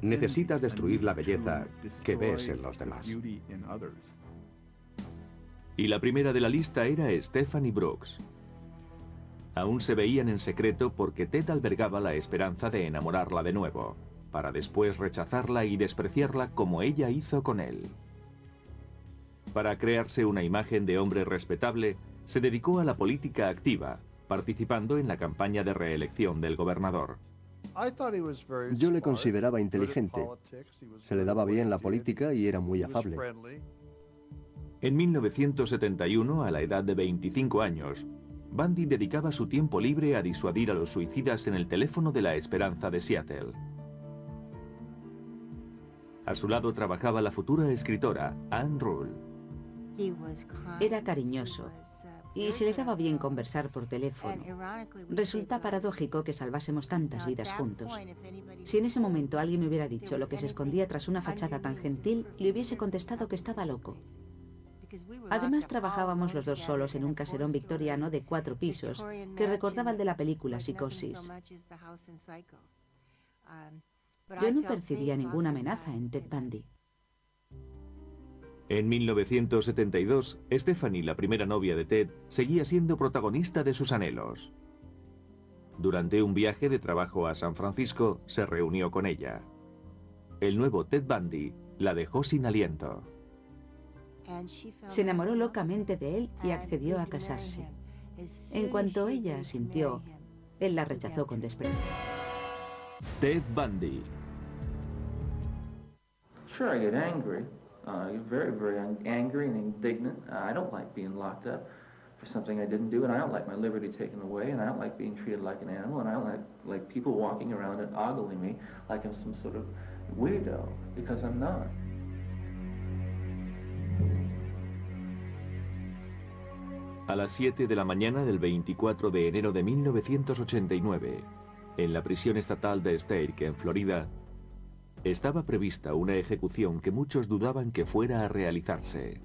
necesitas destruir la belleza que ves en los demás. Y la primera de la lista era Stephanie Brooks. Aún se veían en secreto porque Ted albergaba la esperanza de enamorarla de nuevo, para después rechazarla y despreciarla como ella hizo con él. Para crearse una imagen de hombre respetable, se dedicó a la política activa, participando en la campaña de reelección del gobernador. Yo le consideraba inteligente. Se le daba bien la política y era muy afable. En 1971, a la edad de 25 años, Bundy dedicaba su tiempo libre a disuadir a los suicidas en el teléfono de la Esperanza de Seattle. A su lado trabajaba la futura escritora, Anne Rule. Era cariñoso y se le daba bien conversar por teléfono. Resulta paradójico que salvásemos tantas vidas juntos. Si en ese momento alguien me hubiera dicho lo que se escondía tras una fachada tan gentil, le hubiese contestado que estaba loco. Además, trabajábamos los dos solos en un caserón victoriano de 4 pisos que recordaba el de la película Psicosis. Yo no percibía ninguna amenaza en Ted Bundy. En 1972, Stephanie, la primera novia de Ted, seguía siendo protagonista de sus anhelos. Durante un viaje de trabajo a San Francisco, se reunió con ella. El nuevo Ted Bundy la dejó sin aliento. Se enamoró locamente de él y accedió a casarse. En cuanto ella asintió, él la rechazó con desprecio. Ted Bundy. Sure, I get angry. Very, very angry and indignant. I don't like being locked up for something I didn't do, and I don't like my liberty taken away, and I don't like being treated like an animal, and I don't like people walking around and ogling me like I'm some sort of weirdo, because I'm not. A las 7 de la mañana del 24 de enero de 1989, en la prisión estatal de Starke, en Florida, estaba prevista una ejecución que muchos dudaban que fuera a realizarse.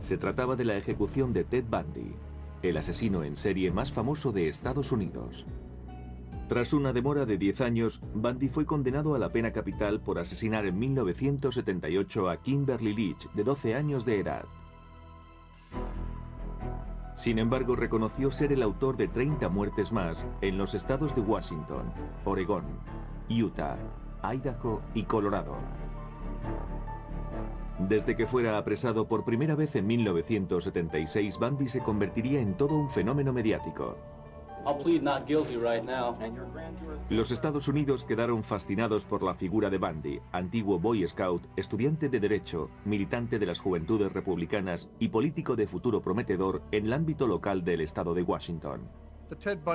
Se trataba de la ejecución de Ted Bundy, el asesino en serie más famoso de Estados Unidos. Tras una demora de 10 años, Bundy fue condenado a la pena capital por asesinar en 1978 a Kimberly Leach, de 12 años de edad. Sin embargo, reconoció ser el autor de 30 muertes más en los estados de Washington, Oregón, Utah, Idaho y Colorado. Desde que fuera apresado por primera vez en 1976, Bundy se convertiría en todo un fenómeno mediático. Los Estados Unidos quedaron fascinados por la figura de Bundy, antiguo Boy Scout, estudiante de Derecho, militante de las Juventudes Republicanas y político de futuro prometedor en el ámbito local del estado de Washington.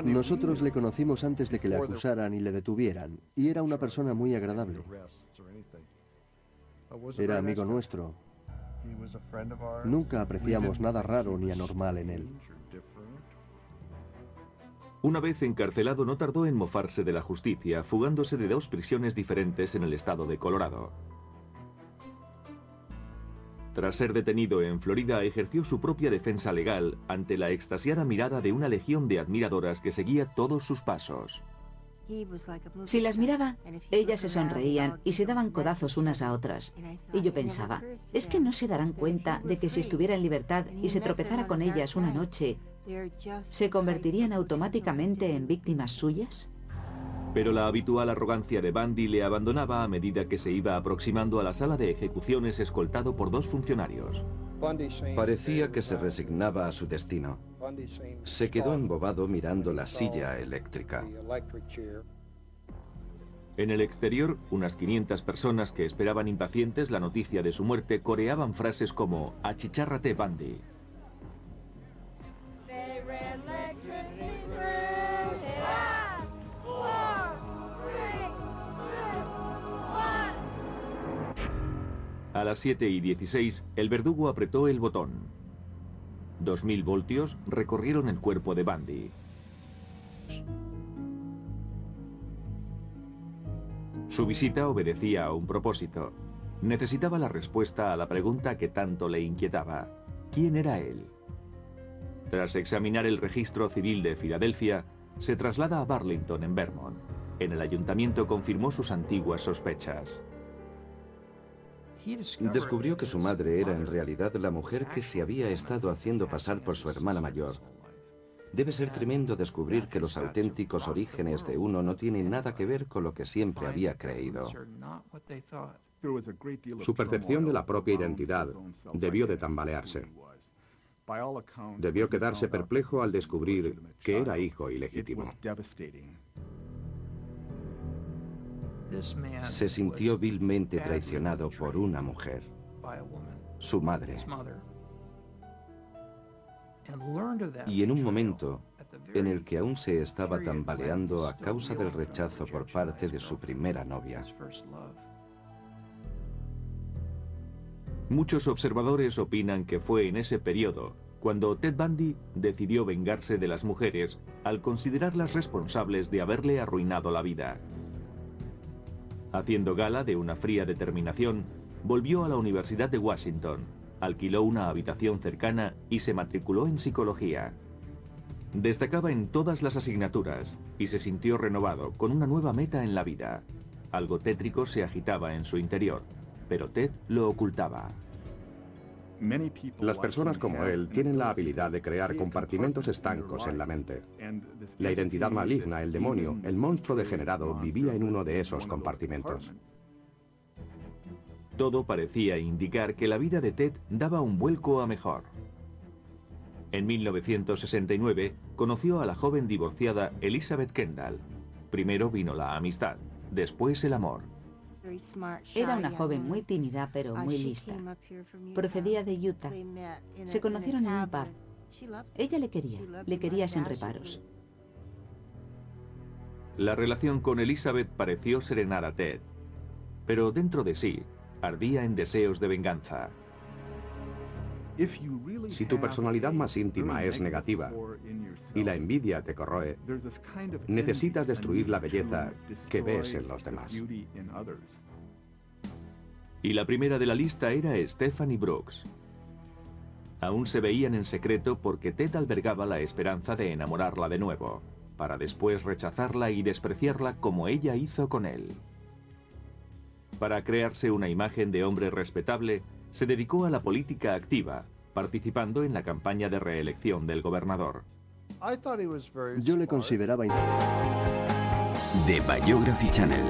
Nosotros le conocimos antes de que le acusaran y le detuvieran, y era una persona muy agradable. Era amigo nuestro. Nunca apreciamos nada raro ni anormal en él. Una vez encarcelado, no tardó en mofarse de la justicia, fugándose de 2 prisiones diferentes en el estado de Colorado. Tras ser detenido en Florida, ejerció su propia defensa legal ante la extasiada mirada de una legión de admiradoras que seguía todos sus pasos. Si las miraba, ellas se sonreían y se daban codazos unas a otras. Y yo pensaba, ¿es que no se darán cuenta de que si estuviera en libertad y se tropezara con ellas una noche, se convertirían automáticamente en víctimas suyas? Pero la habitual arrogancia de Bundy le abandonaba a medida que se iba aproximando a la sala de ejecuciones escoltado por 2 funcionarios. Parecía que se resignaba a su destino. Se quedó embobado mirando la silla eléctrica. En el exterior, unas 500 personas que esperaban impacientes la noticia de su muerte coreaban frases como «Achichárrate, Bundy». A las 7:16, el verdugo apretó el botón. 2000 voltios recorrieron el cuerpo de Bundy. Su visita obedecía a un propósito. Necesitaba la respuesta a la pregunta que tanto le inquietaba. ¿Quién era él? Tras examinar el registro civil de Filadelfia, se traslada a Burlington, en Vermont. En el ayuntamiento confirmó sus antiguas sospechas. Descubrió que su madre era en realidad la mujer que se había estado haciendo pasar por su hermana mayor Debe ser tremendo descubrir que los auténticos orígenes de uno no tienen nada que ver con lo que siempre había creído. Su percepción de la propia identidad debió de tambalearse. Debió quedarse perplejo al descubrir que era hijo ilegítimo. Se sintió vilmente traicionado por una mujer, su madre. Y en un momento en el que aún se estaba tambaleando a causa del rechazo por parte de su primera novia. Muchos observadores opinan que fue en ese periodo cuando Ted Bundy decidió vengarse de las mujeres al considerarlas responsables de haberle arruinado la vida. Haciendo gala de una fría determinación, volvió a la Universidad de Washington, alquiló una habitación cercana y se matriculó en psicología. Destacaba en todas las asignaturas y se sintió renovado con una nueva meta en la vida. Algo tétrico se agitaba en su interior, pero Ted lo ocultaba. Las personas como él tienen la habilidad de crear compartimentos estancos en la mente. La identidad maligna, el demonio, el monstruo degenerado vivía en uno de esos compartimentos. Todo parecía indicar que la vida de Ted daba un vuelco a mejor. En 1969 conoció a la joven divorciada Elizabeth Kendall. Primero vino la amistad, después el amor. Era una joven muy tímida, pero muy lista. Procedía de Utah. Se conocieron en un pub. Ella le quería sin reparos. La relación con Elizabeth pareció serenar a Ted, pero dentro de sí ardía en deseos de venganza. Si tu personalidad más íntima es negativa y la envidia te corroe, necesitas destruir la belleza que ves en los demás. Y la primera de la lista era Stephanie Brooks. Aún se veían en secreto porque Ted albergaba la esperanza de enamorarla de nuevo, para después rechazarla y despreciarla como ella hizo con él. Para crearse una imagen de hombre respetable, se dedicó a la política activa, participando en la campaña de reelección del gobernador. Yo le consideraba The Biography Channel.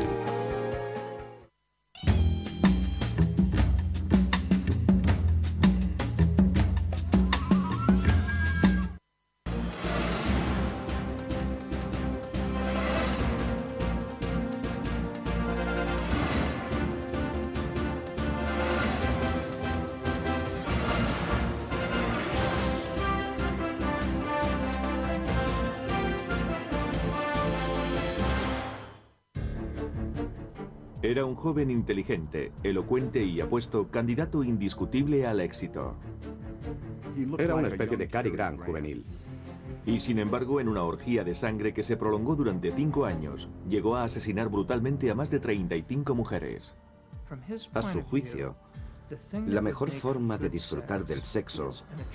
Era un joven inteligente, elocuente y apuesto candidato indiscutible al éxito. Era una especie de Cary Grant juvenil. Y sin embargo, en una orgía de sangre que se prolongó durante 5 años, llegó a asesinar brutalmente a más de 35 mujeres. A su juicio, la mejor forma de disfrutar del sexo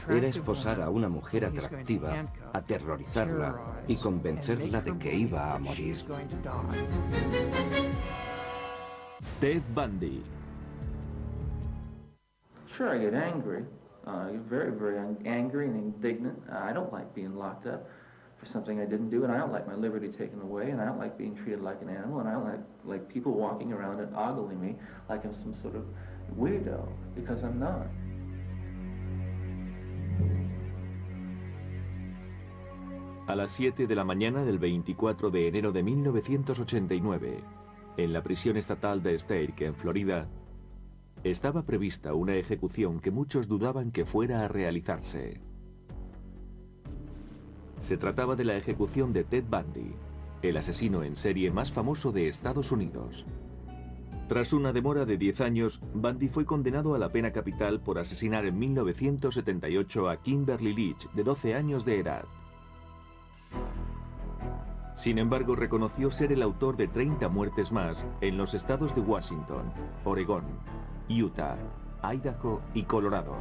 era esposar a una mujer atractiva, aterrorizarla y convencerla de que iba a morir. Ted Bundy. Sure, I get angry. Very, very angry and indignant. I don't like being locked up for something I didn't do, and I don't like my liberty taken away, and I don't like being treated like an animal, and I don't like people walking around and ogling me like I'm some sort of weirdo, because I'm not. A las 7 de la mañana del 24 de enero de 1989, en la prisión estatal de Stake, en Florida, estaba prevista una ejecución que muchos dudaban que fuera a realizarse. Se trataba de la ejecución de Ted Bundy, el asesino en serie más famoso de Estados Unidos. Tras una demora de 10 años, Bundy fue condenado a la pena capital por asesinar en 1978 a Kimberly Leach, de 12 años de edad. Sin embargo, reconoció ser el autor de 30 muertes más en los estados de Washington, Oregón, Utah, Idaho y Colorado.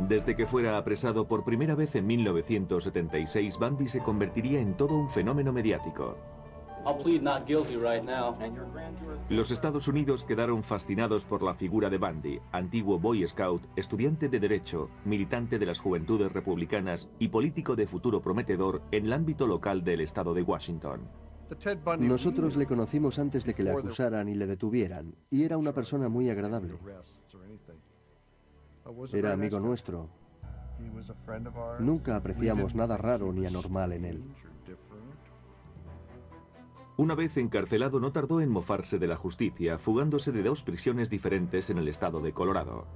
Desde que fuera apresado por primera vez en 1976, Bundy se convertiría en todo un fenómeno mediático. Los Estados Unidos quedaron fascinados por la figura de Bundy, antiguo Boy Scout, estudiante de Derecho, militante de las Juventudes Republicanas y político de futuro prometedor en el ámbito local del estado de Washington. Nosotros le conocimos antes de que le acusaran y le detuvieran, y era una persona muy agradable. Era amigo nuestro. Nunca apreciamos nada raro ni anormal en él. Una vez encarcelado, no tardó en mofarse de la justicia, fugándose de 2 prisiones diferentes en el estado de Colorado.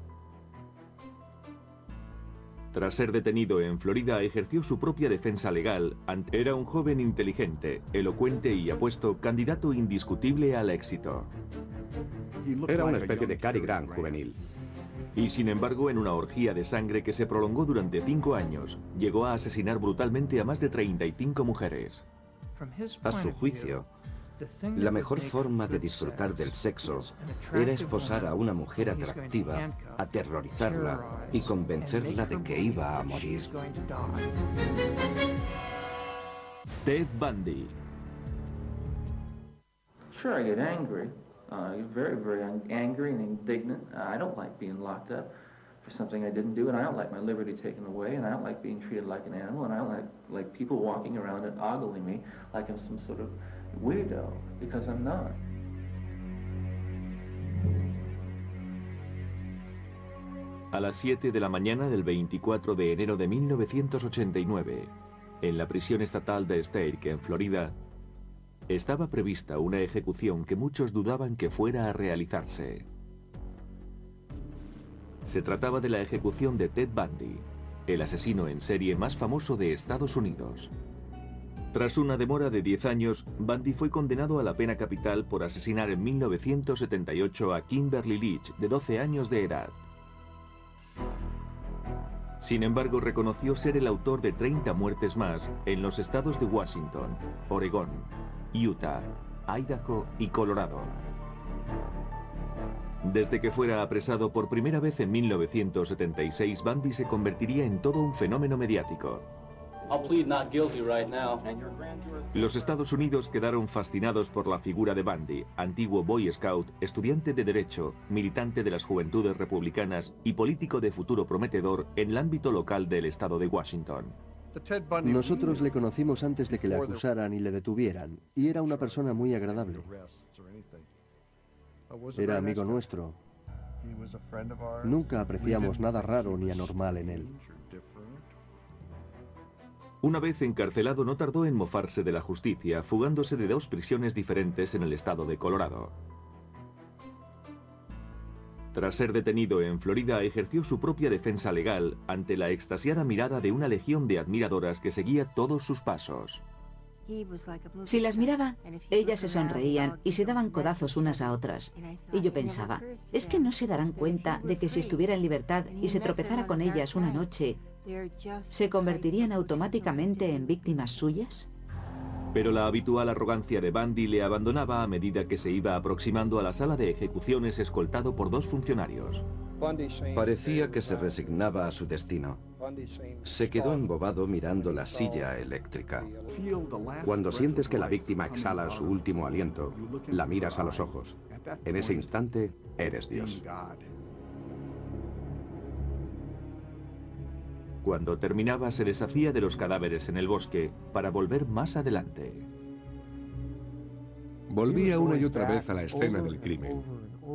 Tras ser detenido en Florida, ejerció su propia defensa legal. Era un joven inteligente, elocuente y apuesto, candidato indiscutible al éxito. Era una especie de Cary Grant juvenil. Y sin embargo, en una orgía de sangre que se prolongó durante 5 años, llegó a asesinar brutalmente a más de 35 mujeres. A su juicio, la mejor forma de disfrutar del sexo era esposar a una mujer atractiva, aterrorizarla y convencerla de que iba a morir. Ted Bundy. Sure, I get angry. Very, very angry and indignant. I don't like being locked up for something I didn't do, and I don't like my liberty taken away, and I don't like being treated like an animal, and I don't like people walking around and ogling me like I'm some sort of weirdo, because I'm not. A las 7 de la mañana del 24 de enero de 1989, en la prisión estatal de Stake, en Florida, estaba prevista una ejecución que muchos dudaban que fuera a realizarse. Se trataba de la ejecución de Ted Bundy, el asesino en serie más famoso de Estados Unidos. Tras una demora de 10 años, Bundy fue condenado a la pena capital por asesinar en 1978 a Kimberly Leach, de 12 años de edad. Sin embargo, reconoció ser el autor de 30 muertes más en los estados de Washington, Oregón, Utah, Idaho y Colorado. Desde que fuera apresado por primera vez en 1976, Bundy se convertiría en todo un fenómeno mediático. Los Estados Unidos quedaron fascinados por la figura de Bundy, antiguo Boy Scout, estudiante de Derecho, militante de las Juventudes Republicanas y político de futuro prometedor en el ámbito local del estado de Washington. Nosotros le conocimos antes de que le acusaran y le detuvieran, y era una persona muy agradable. Era amigo nuestro. Nunca apreciamos nada raro ni anormal en él. Una vez encarcelado, no tardó en mofarse de la justicia, fugándose de 2 prisiones diferentes en el estado de Colorado. Tras ser detenido en Florida, ejerció su propia defensa legal ante la extasiada mirada de una legión de admiradoras que seguía todos sus pasos. Si las miraba, ellas se sonreían y se daban codazos unas a otras. Y yo pensaba, ¿es que no se darán cuenta de que si estuviera en libertad y se tropezara con ellas una noche, se convertirían automáticamente en víctimas suyas? Pero la habitual arrogancia de Bundy le abandonaba a medida que se iba aproximando a la sala de ejecuciones escoltado por 2 funcionarios. Parecía que se resignaba a su destino. Se quedó embobado mirando la silla eléctrica. Cuando sientes que la víctima exhala su último aliento, la miras a los ojos. En ese instante, eres Dios. Cuando terminaba, se deshacía de los cadáveres en el bosque para volver más adelante. Volvía una y otra vez a la escena del crimen,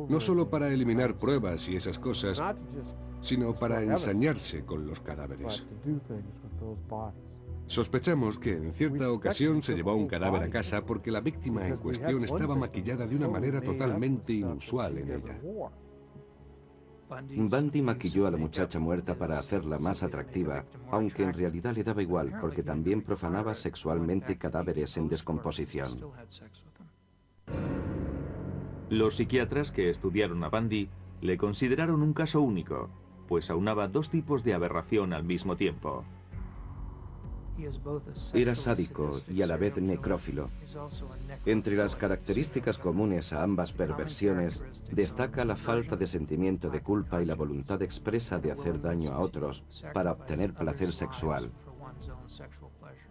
no solo para eliminar pruebas y esas cosas, sino para ensañarse con los cadáveres. Sospechamos que en cierta ocasión se llevó un cadáver a casa porque la víctima en cuestión estaba maquillada de una manera totalmente inusual en ella. Bundy maquilló a la muchacha muerta para hacerla más atractiva, aunque en realidad le daba igual porque también profanaba sexualmente cadáveres en descomposición. Los psiquiatras que estudiaron a Bundy le consideraron un caso único, pues aunaba 2 tipos de aberración al mismo tiempo. Era sádico y a la vez necrófilo. Entre las características comunes a ambas perversiones destaca la falta de sentimiento de culpa y la voluntad expresa de hacer daño a otros para obtener placer sexual.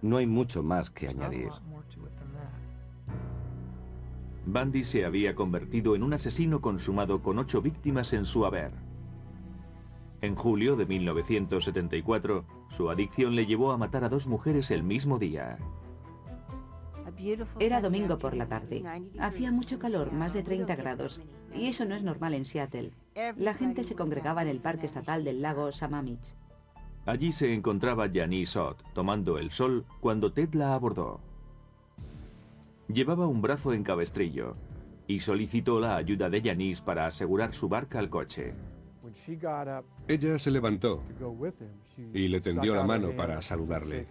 No hay mucho más que añadir. Bundy se había convertido en un asesino consumado con 8 víctimas en su haber. En julio de 1974, su adicción le llevó a matar a 2 mujeres el mismo día. Era domingo por la tarde. Hacía mucho calor, más de 30 grados, y eso no es normal en Seattle. La gente se congregaba en el parque estatal del lago Sammamish. Allí se encontraba Janice Ott, tomando el sol, cuando Ted la abordó. Llevaba un brazo en cabestrillo y solicitó la ayuda de Janice para asegurar su barca al coche. Ella se levantó y le tendió la mano para saludarle.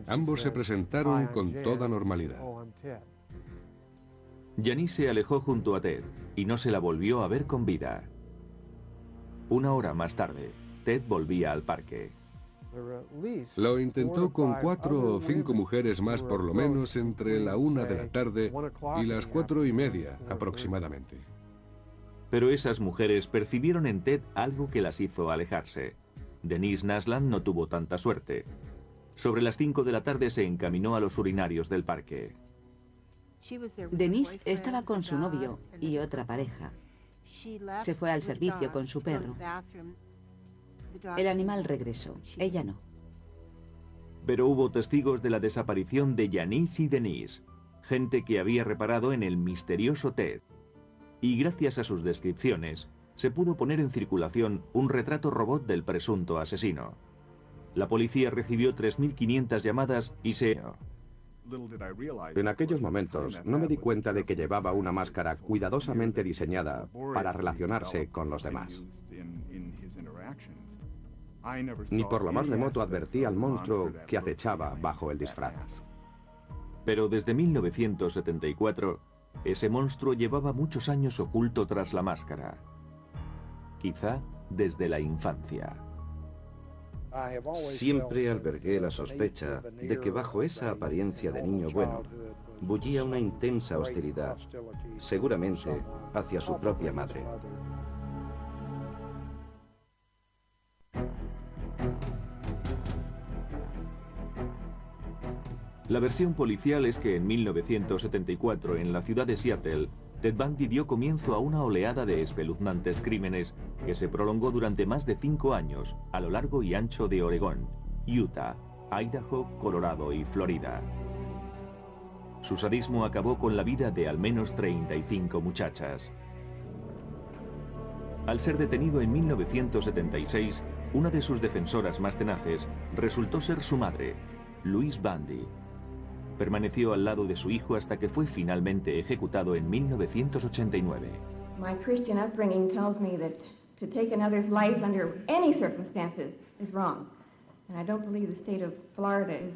Ambos se presentaron con toda normalidad. Janice se alejó junto a Ted y no se la volvió a ver con vida. Una hora más tarde, Ted volvía al parque. Lo intentó con 4 o 5 mujeres más por lo menos entre la 1 de la tarde y las 4:30 aproximadamente. Pero esas mujeres percibieron en Ted algo que las hizo alejarse. Denise Nasland no tuvo tanta suerte. Sobre las 5 de la tarde se encaminó a los urinarios del parque. Denise estaba con su novio y otra pareja. Se fue al servicio con su perro. El animal regresó, ella no. Pero hubo testigos de la desaparición de Janice y Denise, gente que había reparado en el misterioso Ted. Y gracias a sus descripciones, se pudo poner en circulación un retrato robot del presunto asesino. La policía recibió 3.500 llamadas y se... En aquellos momentos no me di cuenta de que llevaba una máscara cuidadosamente diseñada para relacionarse con los demás. Ni por lo más remoto advertí al monstruo que acechaba bajo el disfraz. Pero desde 1974, ese monstruo llevaba muchos años oculto tras la máscara. Quizá desde la infancia. Siempre albergué la sospecha de que bajo esa apariencia de niño bueno bullía una intensa hostilidad, seguramente hacia su propia madre. La versión policial es que en 1974, en la ciudad de Seattle, Ted Bundy dio comienzo a una oleada de espeluznantes crímenes que se prolongó durante más de 5 años a lo largo y ancho de Oregón, Utah, Idaho, Colorado y Florida. Su sadismo acabó con la vida de al menos 35 muchachas. Al ser detenido en 1976, una de sus defensoras más tenaces resultó ser su madre, Louise Bundy. Permaneció al lado de su hijo hasta que fue finalmente ejecutado en 1989. My Christian upbringing tells me that to take another's life under any circumstances is wrong. And I don't believe the state of Florida is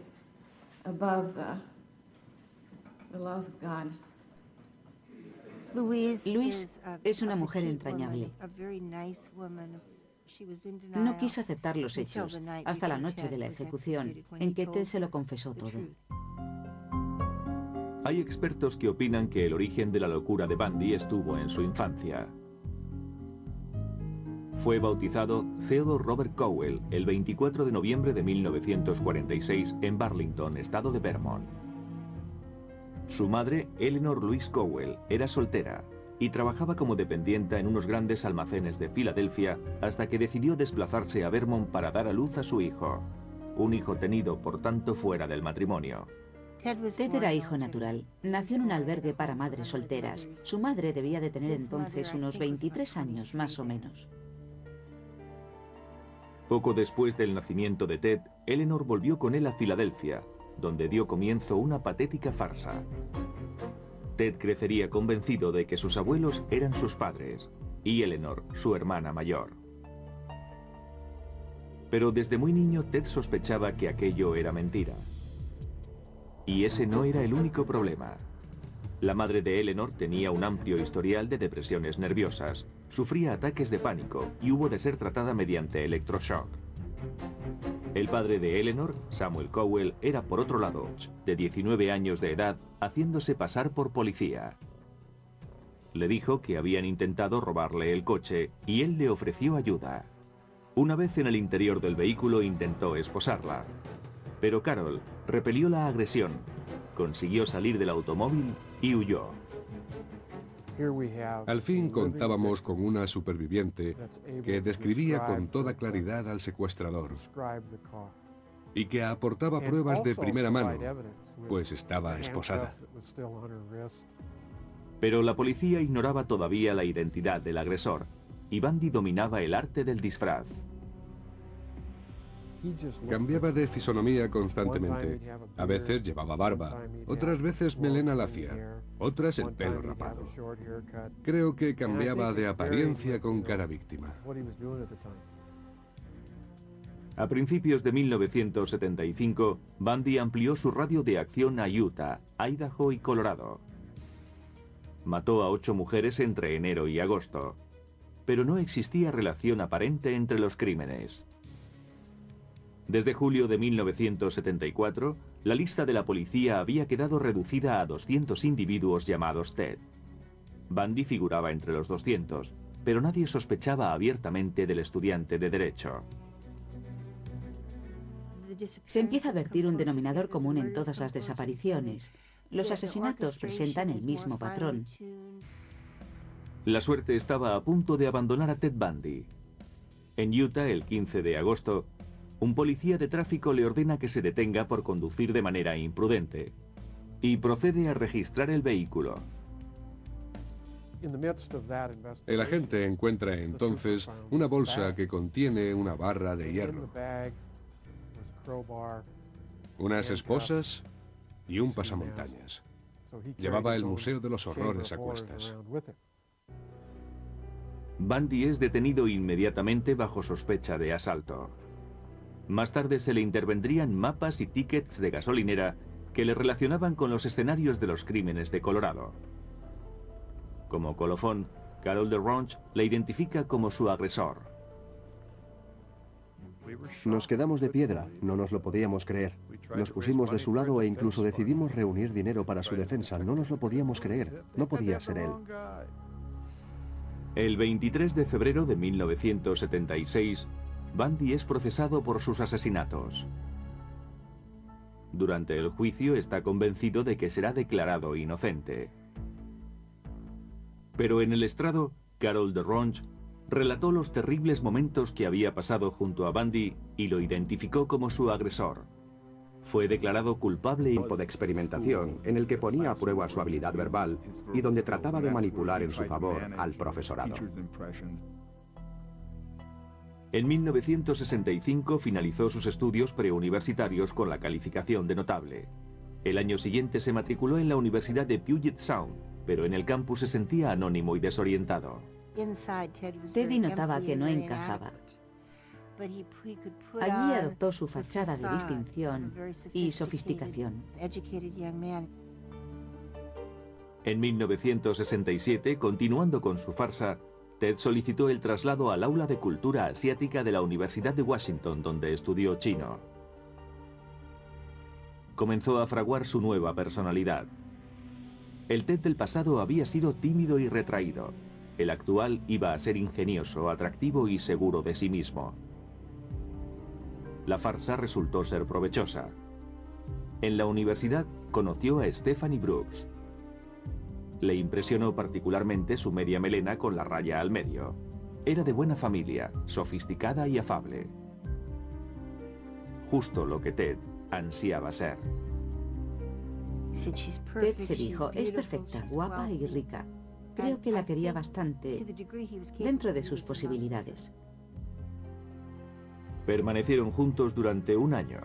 above the laws of God. Louise es una mujer entrañable. No quiso aceptar los hechos hasta la noche de la ejecución, en que Ted se lo confesó todo. Hay expertos que opinan que el origen de la locura de Bundy estuvo en su infancia. Fue bautizado Theodore Robert Cowell el 24 de noviembre de 1946 en Burlington, estado de Vermont. Su madre, Eleanor Louise Cowell, era soltera y trabajaba como dependienta en unos grandes almacenes de Filadelfia hasta que decidió desplazarse a Vermont para dar a luz a su hijo, un hijo tenido, por tanto, fuera del matrimonio. Ted era hijo natural. Nació en un albergue para madres solteras. Su madre debía de tener entonces unos 23 años, más o menos. Poco después del nacimiento de Ted, Eleanor volvió con él a Filadelfia, donde dio comienzo una patética farsa. Ted crecería convencido de que sus abuelos eran sus padres, y Eleanor, su hermana mayor. Pero desde muy niño Ted sospechaba que aquello era mentira. Y ese no era el único problema. La madre de Eleanor tenía un amplio historial de depresiones nerviosas, sufría ataques de pánico y hubo de ser tratada mediante electroshock. El padre de Eleanor, Samuel Cowell, era por otro lado, de 19 años de edad, haciéndose pasar por policía. Le dijo que habían intentado robarle el coche y él le ofreció ayuda. Una vez en el interior del vehículo intentó esposarla. Pero Carol repelió la agresión, consiguió salir del automóvil y huyó. Al fin contábamos con una superviviente que describía con toda claridad al secuestrador y que aportaba pruebas de primera mano, pues estaba esposada. Pero la policía ignoraba todavía la identidad del agresor y Bundy dominaba el arte del disfraz. Cambiaba de fisonomía constantemente. A veces llevaba barba, otras veces melena lacia, otras el pelo rapado. Creo que cambiaba de apariencia con cada víctima. A principios de 1975, Bundy amplió su radio de acción a Utah, Idaho y Colorado. Mató a 8 mujeres entre enero y agosto, pero no existía relación aparente entre los crímenes. Desde julio de 1974, la lista de la policía había quedado reducida a 200 individuos llamados Ted. Bundy figuraba entre los 200, pero nadie sospechaba abiertamente del estudiante de Derecho. Se empieza a vertir un denominador común en todas las desapariciones. Los asesinatos presentan el mismo patrón. La suerte estaba a punto de abandonar a Ted Bundy. En Utah, el 15 de agosto, un policía de tráfico le ordena que se detenga por conducir de manera imprudente y procede a registrar el vehículo. El agente encuentra entonces una bolsa que contiene una barra de hierro, unas esposas y un pasamontañas. Llevaba el Museo de los Horrores a cuestas. Bundy es detenido inmediatamente bajo sospecha de asalto. Más tarde se le intervendrían mapas y tickets de gasolinera que le relacionaban con los escenarios de los crímenes de Colorado. Como colofón, Carol DeRonch le identifica como su agresor. Nos quedamos de piedra, no nos lo podíamos creer. Nos pusimos de su lado e incluso decidimos reunir dinero para su defensa. No nos lo podíamos creer, no podía ser él. El 23 de febrero de 1976, Bundy es procesado por sus asesinatos. Durante el juicio está convencido de que será declarado inocente. Pero en el estrado, Carol DeRonch relató los terribles momentos que había pasado junto a Bundy y lo identificó como su agresor. Fue declarado culpable Tiempo de experimentación en el que ponía a prueba su habilidad verbal y donde trataba de manipular en su favor al profesorado. En 1965 finalizó sus estudios preuniversitarios con la calificación de notable. El año siguiente se matriculó en la Universidad de Puget Sound, pero en el campus se sentía anónimo y desorientado. Teddy notaba que no encajaba. Allí adoptó su fachada de distinción y sofisticación. En 1967, continuando con su farsa, Ted solicitó el traslado al aula de cultura asiática de la Universidad de Washington, donde estudió chino. Comenzó a fraguar su nueva personalidad. El Ted del pasado había sido tímido y retraído. El actual iba a ser ingenioso, atractivo y seguro de sí mismo. La farsa resultó ser provechosa. En la universidad conoció a Stephanie Brooks. Le impresionó particularmente su media melena con la raya al medio. Era de buena familia, sofisticada y afable. Justo lo que Ted ansiaba ser. Ted se dijo, es perfecta, guapa y rica. Creo que la quería bastante, dentro de sus posibilidades. Permanecieron juntos durante un año.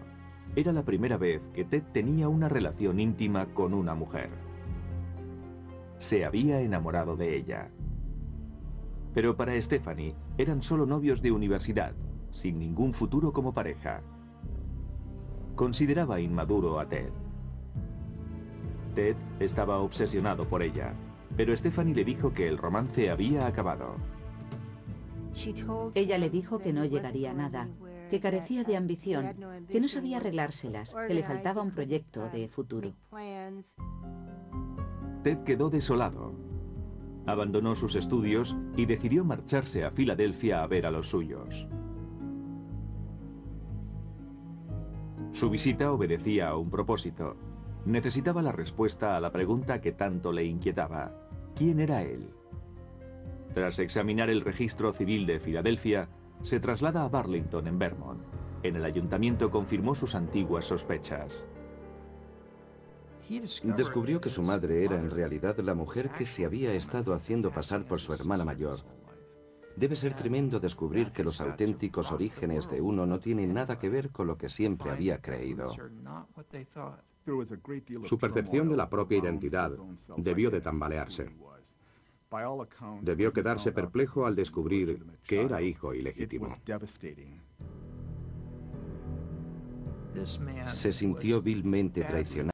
Era la primera vez que Ted tenía una relación íntima con una mujer. Se había enamorado de ella. Pero para Stephanie eran solo novios de universidad, sin ningún futuro como pareja. Consideraba inmaduro a Ted. Ted estaba obsesionado por ella, pero Stephanie le dijo que el romance había acabado. Ella le dijo que no llegaría a nada, que carecía de ambición, que no sabía arreglárselas, que le faltaba un proyecto de futuro. Ted quedó desolado. Abandonó sus estudios y decidió marcharse a Filadelfia a ver a los suyos. Su visita obedecía a un propósito. Necesitaba la respuesta a la pregunta que tanto le inquietaba. ¿Quién era él? Tras examinar el registro civil de Filadelfia, se traslada a Burlington, en Vermont. En el ayuntamiento confirmó sus antiguas sospechas. Descubrió que su madre era en realidad la mujer que se había estado haciendo pasar por su hermana mayor. Debe ser tremendo descubrir que los auténticos orígenes de uno no tienen nada que ver con lo que siempre había creído. Su percepción de la propia identidad debió de tambalearse. Debió quedarse perplejo al descubrir que era hijo ilegítimo. Se sintió vilmente traicionado.